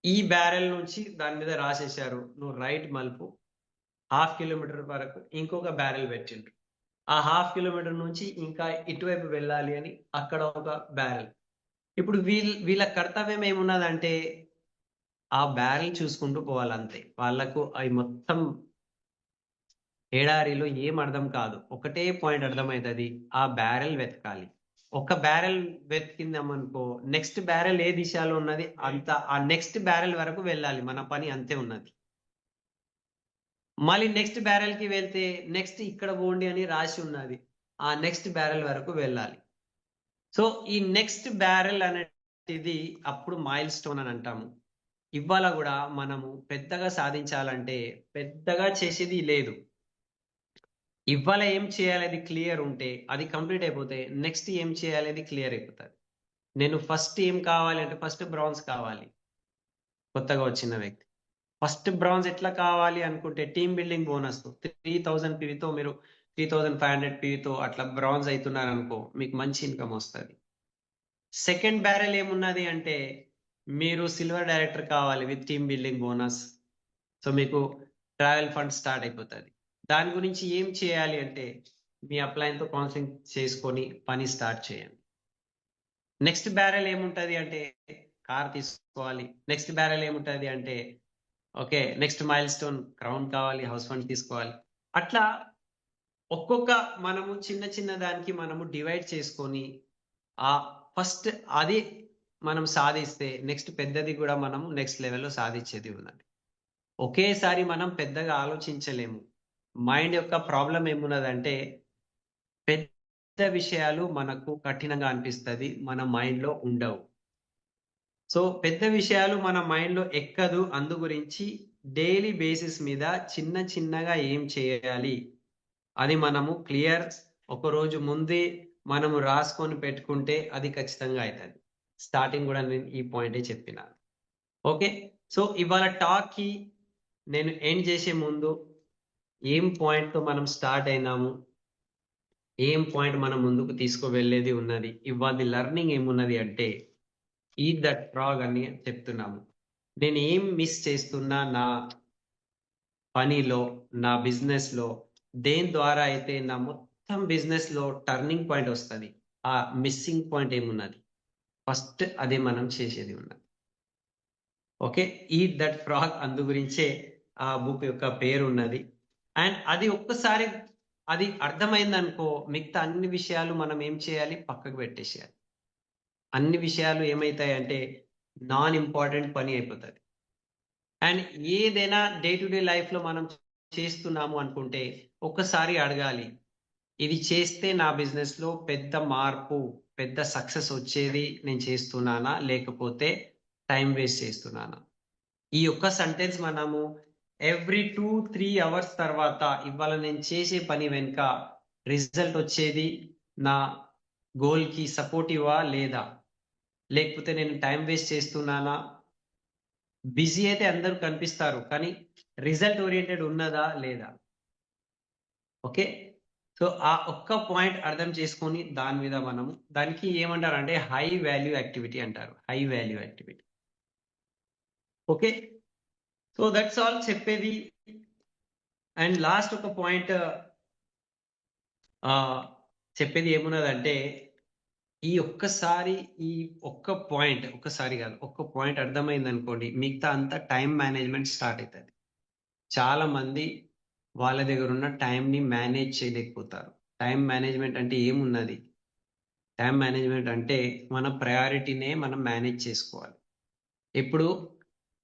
ఈ బ్యారెల్ నుంచి దాని మీద రాసేసారు, నువ్వు రైట్ మలుపు, 1/2 కిలోమీటర్ వరకు ఇంకొక బ్యారెల్ పెట్టిండ్రు, ఆ 1/2 కిలోమీటర్ నుంచి ఇంకా ఇటువైపు వెళ్ళాలి అని అక్కడ ఒక బ్యారెల్. ఇప్పుడు వీళ్ళ కర్తవ్యం ఏమున్నదంటే ఆ బ్యారెల్ చూసుకుంటూ పోవాలంతే. వాళ్ళకు అవి మొత్తం ఎడారిలో ఏం అర్థం కాదు, ఒకటే పాయింట్ అర్థమవుతుంది, ఆ బ్యారెల్ వెతకాలి. ఒక బ్యారెల్ వెతికిందామనుకో, నెక్స్ట్ బ్యారెల్ ఏ దిశలో ఉన్నది అంత ఆ నెక్స్ట్ బ్యారెల్ వరకు వెళ్ళాలి, మన పని అంతే ఉన్నది. మళ్ళీ నెక్స్ట్ బ్యారెల్ కి వెళ్తే నెక్స్ట్ ఇక్కడ పోండి అని రాసి ఉన్నది, ఆ నెక్స్ట్ బ్యారెల్ వరకు వెళ్ళాలి. సో ఈ నెక్స్ట్ బ్యారెల్ అనేది అప్పుడు మైల్ స్టోన్ అని అంటాము. ఇవాళ కూడా మనము పెద్దగా సాధించాలంటే పెద్దగా చేసేది లేదు. ఇవాళ ఏం చేయాలి అది క్లియర్ ఉంటే, అది కంప్లీట్ అయిపోతే నెక్స్ట్ ఏం చేయాలి అది క్లియర్ అయిపోతుంది. నేను ఫస్ట్ ఏం కావాలి అంటే ఫస్ట్ బ్రాంజ్ కావాలి. కొత్తగా వచ్చిన వ్యక్తి ఫస్ట్ బ్రాంజ్ ఎట్లా కావాలి అనుకుంటే టీమ్ బిల్డింగ్ బోనస్ 3000 పీవీతో మీరు 3500 పీవీతో అట్లా బ్రాంజ్ అవుతున్నారు అనుకో, మీకు మంచి ఇన్కమ్ వస్తుంది. సెకండ్ బ్యారెల్ ఏమున్నది అంటే మీరు సిల్వర్ డైరెక్టర్ కావాలి with team building bonus. So మీకు ట్రావెల్ ఫండ్ స్టార్ట్ అయిపోతుంది. దాని గురించి ఏం చేయాలి అంటే మీ అప్లైన్తో కౌన్సిలింగ్ చేసుకొని పని స్టార్ట్ చేయండి. నెక్స్ట్ బ్యారెల్ ఏముంటది అంటే కార్ తీసుకోవాలి. నెక్స్ట్ బ్యారెల్ ఏముంటది అంటే okay next mile stone crown కావాలి, హౌస్ ఫండ్ తీసుకోవాలి. అట్లా ఒక్కొక్క మనము చిన్న చిన్న దానికి మనము డివైడ్ చేసుకొని ఆ ఫస్ట్ అది మనం సాధిస్తే నెక్స్ట్ పెద్దది కూడా మనము నెక్స్ట్ లెవెల్లో సాధించేది ఉన్నది. ఒకేసారి మనం పెద్దగా ఆలోచించలేము. మైండ్ యొక్క ప్రాబ్లం ఏమున్నదంటే పెద్ద విషయాలు మనకు కఠినంగా అనిపిస్తుంది, మన మైండ్లో ఉండవు. సో పెద్ద విషయాలు మన మైండ్లో ఎక్కదు. అందు గురించి డైలీ బేసిస్ మీద చిన్న చిన్నగా ఏం చేయాలి అది మనము క్లియర్ ఒక రోజు ముందే మనము రాసుకొని పెట్టుకుంటే అది ఖచ్చితంగా అవుతుంది. స్టార్టింగ్ కూడా నేను ఈ పాయింటే చెప్పిన. ఓకే, సో ఇవాళ టాక్కి నేను ఎండ్ చేసే ముందు ఏం పాయింట్తో మనం స్టార్ట్ అయినాము, ఏం పాయింట్ మనం ముందుకు తీసుకువెళ్ళేది ఉన్నది, ఇవాళ లెర్నింగ్ ఏమున్నది అంటే ఈట్ దట్ ఫ్రాగ్ అని చెప్తున్నాము. నేను ఏం మిస్ చేస్తున్నా నా పనిలో, నా బిజినెస్లో, దేని ద్వారా అయితే నా మొత్తం బిజినెస్లో టర్నింగ్ పాయింట్ వస్తుంది, ఆ మిస్సింగ్ పాయింట్ ఏమున్నది ఫస్ట్ అదే మనం చేసేది ఉన్నది. ఓకే, ఈట్ దట్ ఫ్రాగ్ అందు గురించే ఆ బుక్ యొక్క పేరు ఉన్నది. అండ్ అది ఒక్కసారి అది అర్థమైంది అనుకో మిగతా అన్ని విషయాలు మనం ఏం చేయాలి పక్కకు పెట్టేసేయాలి. అన్ని విషయాలు ఏమవుతాయి అంటే నాన్ ఇంపార్టెంట్ పని అయిపోతుంది. అండ్ ఏదైనా డే టు డే లైఫ్లో మనం చేస్తున్నాము అనుకుంటే ఒక్కసారి అడగాలి, ఇది చేస్తే నా బిజినెస్లో పెద్ద మార్పు పెద్ద సక్సెస్ వచ్చేది నేను చేస్తున్నానా లేకపోతే టైం వేస్ట్ చేస్తున్నానా. ఈ ఒక్క సెంటెన్స్ మనము ఎవ్రీ 2-3 అవర్స్ తర్వాత ఇవాళ నేను చేసే పని వెనుక రిజల్ట్ వచ్చేది నా గోల్కి సపోర్టివా లేదా, లేకపోతే నేను టైం వేస్ట్ చేస్తున్నానా. బిజీ అయితే అందరూ కనిపిస్తారు కానీ రిజల్ట్ ఓరియంటెడ్ ఉన్నదా లేదా. ఓకే, సో ఆ ఒక్క పాయింట్ అర్థం చేసుకొని దాని మీద మనము దానికి ఏమంటారు అంటే హై వాల్యూ యాక్టివిటీ అంటారు, high value activity. Okay, so that's all చెప్పేది. అండ్ లాస్ట్ ఒక పాయింట్ చెప్పేది ఏమున్నదంటే ఈ ఒక్కసారి ఈ ఒక్క పాయింట్ ఒక్కసారి కాదు ఒక్క పాయింట్ అర్థమైంది అనుకోండి మిగతా అంతా టైం మేనేజ్మెంట్ స్టార్ట్ అవుతుంది. చాలా మంది వాళ్ళ దగ్గర ఉన్న టైంని మేనేజ్ చేయలేకపోతారు. టైం మేనేజ్మెంట్ అంటే ఏమున్నది, టైం మేనేజ్మెంట్ అంటే మన ప్రయారిటీనే మనం మేనేజ్ చేసుకోవాలి. ఇప్పుడు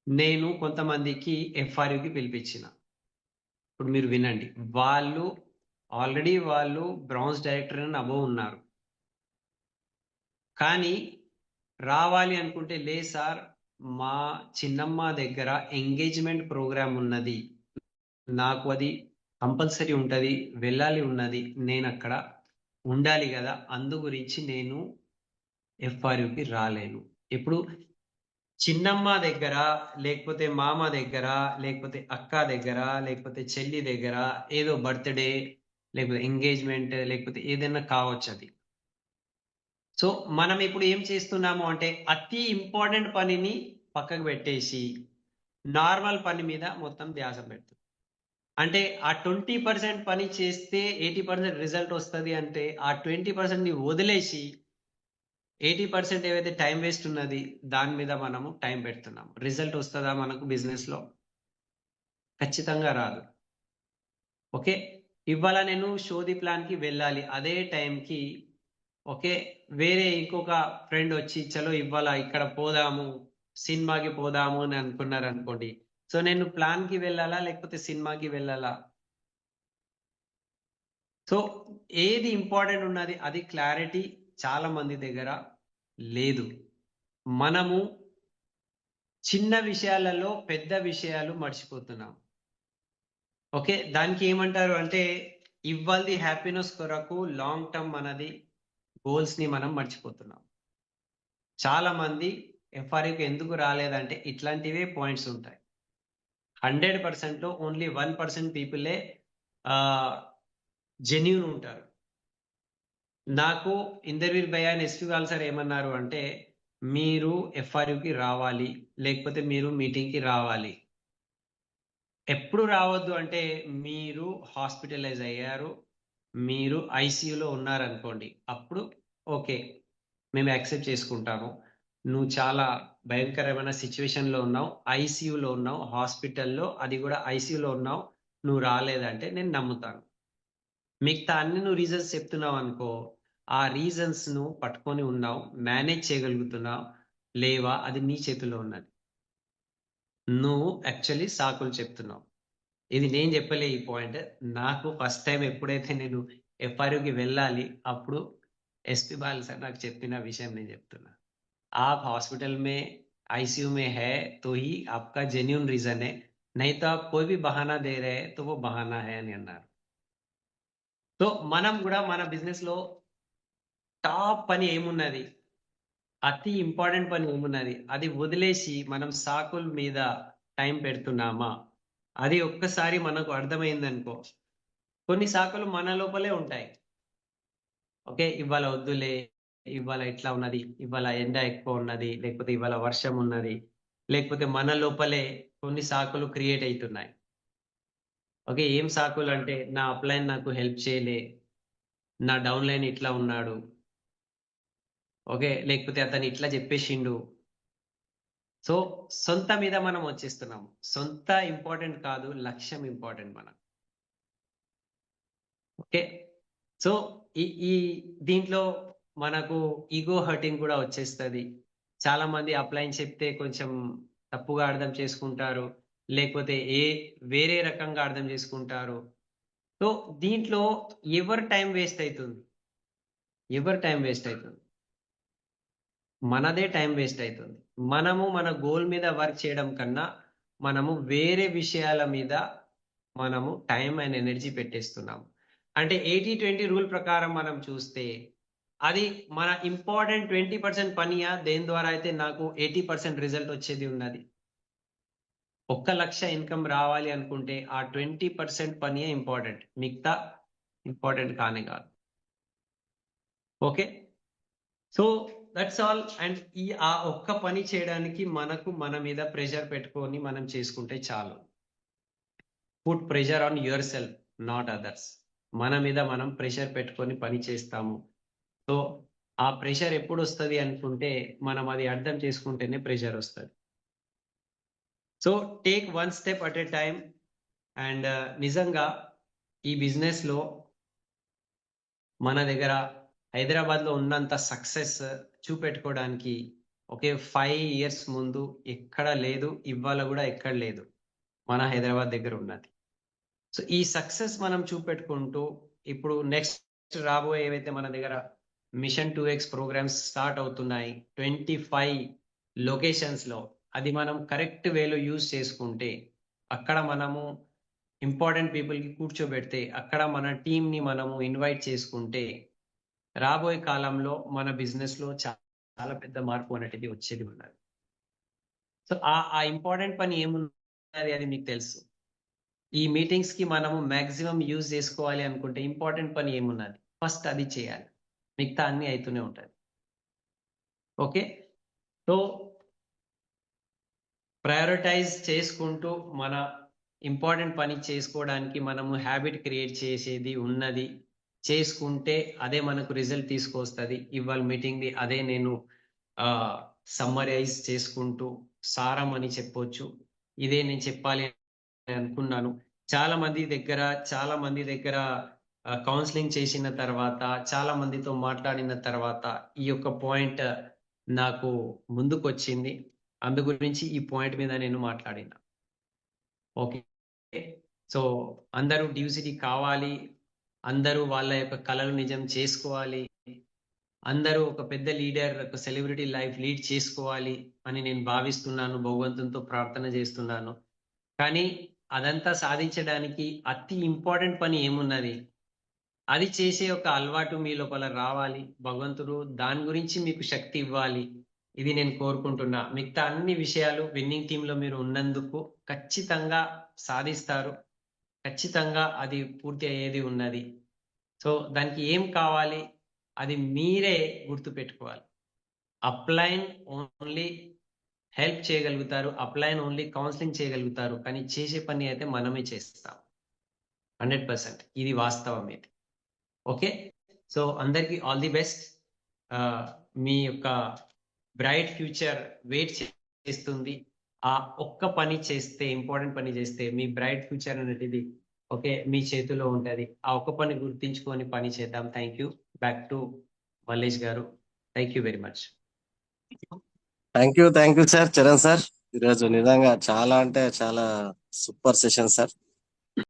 నేను కొంతమందికి ఎఫ్ఆర్యూకి పిలిపించిన, ఇప్పుడు మీరు వినండి, వాళ్ళు ఆల్రెడీ వాళ్ళు బ్రాంజ్ డైరెక్టర్ అని అబోవ్ ఉన్నారు, కానీ రావాలి అనుకుంటే లే సార్ మా చిన్నమ్మ దగ్గర ఎంగేజ్మెంట్ ప్రోగ్రామ్ ఉన్నది, నాకు అది కంపల్సరీ ఉంటుంది, వెళ్ళాలి ఉన్నది, నేను అక్కడ ఉండాలి కదా, అందు గురించి నేను ఎఫ్ఆర్యూకి రాలేను. ఇప్పుడు చిన్నమ్మ దగ్గర లేకపోతే మామ దగ్గర లేకపోతే అక్క దగ్గర లేకపోతే చెల్లి దగ్గర ఏదో బర్త్డే లేకపోతే ఎంగేజ్మెంట్ లేకపోతే ఏదైనా కావచ్చు అది. సో మనం ఇప్పుడు ఏం చేస్తున్నాము అంటే అతి ఇంపార్టెంట్ పనిని పక్కకు పెట్టేసి నార్మల్ పని మీద మొత్తం ధ్యాస పెడుతుంది. అంటే ఆ 20% పని చేస్తే 80% రిజల్ట్ వస్తుంది అంటే ఆ 20%ని వదిలేసి 80% ఏవైతే టైం వేస్ట్ ఉన్నది దాని మీద మనము టైం పెడుతున్నాము. రిజల్ట్ వస్తుందా మనకు బిజినెస్లో? ఖచ్చితంగా రాదు. ఓకే, ఇవాళ నేను షోది ప్లాన్కి వెళ్ళాలి, అదే టైంకి ఓకే వేరే ఇంకొక ఫ్రెండ్ వచ్చి చలో ఇవాళ ఇక్కడ పోదాము సినిమాకి పోదాము అని అనుకున్నారు అనుకోండి, సో నేను ప్లాన్కి వెళ్ళాలా లేకపోతే సినిమాకి వెళ్ళాలా? సో ఏది ఇంపార్టెంట్ ఉన్నది అది క్లారిటీ చాలా మంది దగ్గర లేదు. మనము చిన్న విషయాలలో పెద్ద విషయాలు మర్చిపోతున్నాం. ఓకే, దానికి ఏమంటారు అంటే ఇవాల్ది హ్యాపీనెస్ కొరకు లాంగ్ టర్మ్ మనది గోల్స్ ని మనం మర్చిపోతున్నాం. చాలా మంది ఎఫ్ఆర్యూకి ఎందుకు రాలేదంటే ఇట్లాంటివే పాయింట్స్ ఉంటాయి. 100% లో ఓన్లీ 1% పీపులే జెన్యూన్ ఉంటారు. నాకు ఇంద్రవీర్ భయ్య అండ్ ఎస్పీ వాల్ సార్ ఏమన్నారు అంటే మీరు ఎఫ్ఆర్యూకి రావాలి, లేకపోతే మీరు మీటింగ్కి రావాలి. ఎప్పుడు రావద్దు అంటే మీరు హాస్పిటలైజ్ అయ్యారు, మీరు ఐసీయూలో ఉన్నారనుకోండి, అప్పుడు ఓకే మేము యాక్సెప్ట్ చేసుకుంటాము. నువ్వు చాలా భయంకరమైన సిచ్యువేషన్లో ఉన్నావు, ఐసీయూలో ఉన్నావు, హాస్పిటల్లో, అది కూడా ఐసీయూలో ఉన్నావు, నువ్వు రాలేదంటే నేను నమ్ముతాను. మిగతా అన్ని నువ్వు రీజన్స్ చెప్తున్నావు అనుకో, ఆ రీజన్స్ నువ్వు పట్టుకొని ఉన్నావు, మేనేజ్ చేయగలుగుతున్నావు లేవా అది నీ చేతిలో ఉన్నది. నువ్వు యాక్చువల్లీ సాకులు చెప్తున్నావు. ఇది నేను చెప్పలే ఈ పాయింట్. నాకు ఫస్ట్ టైం ఎప్పుడైతే నేను ఎఫ్ఆర్యూకి వెళ్ళాలి అప్పుడు ఎస్పీ బాల్ సార్ నాకు చెప్పిన విషయం నేను చెప్తున్నా. आप हॉस्पिटल में आईसीयू में है तो ही आपका जेन्यून रीजन है, नहीं तो आप कोई भी बहाना दे रहे हैं तो वो बहाना है అని అన్నారు. సో మనం కూడా మన బిజినెస్ లో టాప్ పని ఏమున్నది, అతి ఇంపార్టెంట్ పని ఏమున్నది, అది వదిలేసి మనం సాకుల మీద టైం పెడుతున్నామా? అది ఒక్కసారి మనకు అర్థమైందనుకో, కొన్ని సాకులు మన లోపలే ఉంటాయి. ఓకే, ఇవాళ వద్దులే, ఇవాళ ఇట్లా ఉన్నది, ఇవాళ ఎండ ఎక్కువ ఉన్నది, లేకపోతే ఇవాళ వర్షం ఉన్నది, లేకపోతే మన లోపలే కొన్ని సాకులు క్రియేట్ అవుతున్నాయి. ఓకే, ఏం సాకులు అంటే నా అప్లైన్ నాకు హెల్ప్ చేయలే, నా డౌన్ లైన్ ఇట్లా ఉన్నాడు, ఓకే, లేకపోతే అతను ఇట్లా చెప్పేసిండు. సో సొంత మీద మనం వచ్చేస్తున్నాము. సొంత ఇంపార్టెంట్ కాదు, లక్ష్యం ఇంపార్టెంట్ మనం. ఓకే, సో ఈ దీంట్లో మనకు ఈగో హర్టింగ్ కూడా వచ్చేస్తుంది. చాలా మంది అప్లైన్ చెప్తే కొంచెం తప్పుగా అర్థం చేసుకుంటారు, లేకపోతే వేరే రకంగా అర్థం చేసుకుంటారు. సో దీంట్లో ఎవరి టైం వేస్ట్ అవుతుంది? మనదే టైం వేస్ట్ అవుతుంది. మనము మన గోల్ మీద వర్క్ చేయడం కన్నా మనము వేరే విషయాల మీద మనము టైం అండ్ ఎనర్జీ పెట్టేస్తున్నాము. అంటే 80-20 రూల్ ప్రకారం మనం చూస్తే అది మన ఇంపార్టెంట్ 20% పనియా, దేని ద్వారా అయితే నాకు 80% రిజల్ట్ వచ్చేది ఉన్నది. 1 లక్ష ఇన్కమ్ రావాలి అనుకుంటే ఆ 20% పనియే ఇంపార్టెంట్, మిగతా ఇంపార్టెంట్ కానే కాదు. Okay, so that's all. And ఆ ఒక్క పని చేయడానికి మనకు మన మీద ప్రెషర్ పెట్టుకొని మనం చేసుకుంటే చాలు. Put pressure on your self, not others. మన మీద మనం ప్రెషర్ పెట్టుకొని పని చేస్తాము. సో ఆ ప్రెషర్ ఎప్పుడు వస్తుంది అనుకుంటే మనం అది అర్థం చేసుకుంటేనే ప్రెషర్ వస్తుంది. So take 1 step at a time. And నిజంగా ఈ బిజినెస్ లో మన దగ్గర హైదరాబాద్ లో ఉన్నంత సక్సెస్ చూపెట్టుకోవడానికి ఒకే 5 ఇయర్స్ ముందు ఎక్కడ లేదు, ఇవాళ కూడా ఎక్కడ లేదు, మన హైదరాబాద్ దగ్గర ఉన్నది. సో ఈ సక్సెస్ మనం చూపెట్టుకుంటూ ఇప్పుడు నెక్స్ట్ రాబోయే ఏవైతే మన దగ్గర మిషన్ 2x ప్రోగ్రామ్స్ స్టార్ట్ అవుతున్నాయి 25 లొకేషన్స్ లో, అది మనం కరెక్ట్ వేలో యూజ్ చేసుకుంటే, అక్కడ మనము ఇంపార్టెంట్ పీపుల్ కి కూర్చోబెడితే, అక్కడ మన టీం ని మనము ఇన్వైట్ చేసుకుంటే, రాబోయే కాలంలో మన బిజినెస్ లో చాలా పెద్ద మార్పు అనేటిది వచ్చేది ఉన్నది. సో ఆ ఇంపార్టెంట్ పని ఏమున్నది అది మీకు తెలుసు. ఈ మీటింగ్స్ కి మనము మాక్సిమం యూజ్ చేసుకోవాలి అనుకుంటే ఇంపార్టెంట్ పని ఏమున్నది, ఫస్ట్ అది చేయాలి, మిగతా అన్ని అవుతూనే ఉంటుంది. ఓకే, సో ప్రయారిటైజ్ చేసుకుంటూ మన ఇంపార్టెంట్ పని చేసుకోవడానికి మనము హ్యాబిట్ క్రియేట్ చేసేది ఉన్నది, చేసుకుంటే అదే మనకు రిజల్ట్ తీసుకొస్తుంది. ఇవాళ మీటింగ్ ది అదే నేను సమ్మరైజ్ చేసుకుంటూ సారం అని చెప్పొచ్చు. ఇదే నేను చెప్పాలి అనుకున్నాను. చాలా మంది దగ్గర కౌన్సిలింగ్ చేసిన తర్వాత, చాలా మందితో మాట్లాడిన తర్వాత ఈ యొక్క పాయింట్ నాకు ముందుకు వచ్చింది. అందు గురించి ఈ పాయింట్ మీద నేను మాట్లాడిన. ఓకే, సో అందరూ డ్యూసిటీ కావాలి, అందరూ వాళ్ళ యొక్క కళలు నిజం చేసుకోవాలి. అందరూ ఒక పెద్ద లీడర్, ఒక సెలబ్రిటీ లైఫ్ లీడ్ చేసుకోవాలి అని నేను భావిస్తున్నాను. భగవంతునితో ప్రార్థన చేస్తున్నాను. కానీ అదంతా సాధించడానికి అతి ఇంపార్టెంట్ పని ఏమున్నది? అది చేసే ఒక అలవాటు మీ లోపల రావాలి. భగవంతుడు దాని గురించి మీకు శక్తి ఇవ్వాలి. ఇది నేను కోరుకుంటున్నా. మిగతా అన్ని విషయాలు విన్నింగ్ టీమ్‌లో మీరు ఉన్నందుకు ఖచ్చితంగా సాధిస్తారు. ఖచ్చితంగా అది పూర్తి అయ్యేది ఉన్నది. సో, దానికి ఏం కావాలి? అది మీరే గుర్తుపెట్టుకోవాలి. అప్‌లైన్ ఓన్లీ హెల్ప్ చేయగలుగుతారు. అప్‌లైన్ ఓన్లీ కౌన్సెలింగ్ చేయగలుగుతారు. కానీ చేసే పని అయితే మనమే చేస్తాం. 100% ఇది వాస్తవం ఇది. ఓకే. సో, అందరికీ ఆల్ ది బెస్ట్. మీ యొక్క బ్రైట్ ఫ్యూచర్ వెయిట్ చేస్తుంది. ఆ ఒక్క పని చేస్తే, ఇంపార్టెంట్ పని చేస్తే మీ బ్రైట్ ఫ్యూచర్ అనేటిది ఓకే మీ చేతిలో ఉంటది. ఆ ఒక్క పని గుర్తుంచుకొని పని చేద్దాం. Thank you. Back to Mallesh గారు. Thank you very much. Thank you sir Charan sir. ఈరోజు నిజంగా చాలా అంటే చాలా సూపర్ సెషన్ సార్.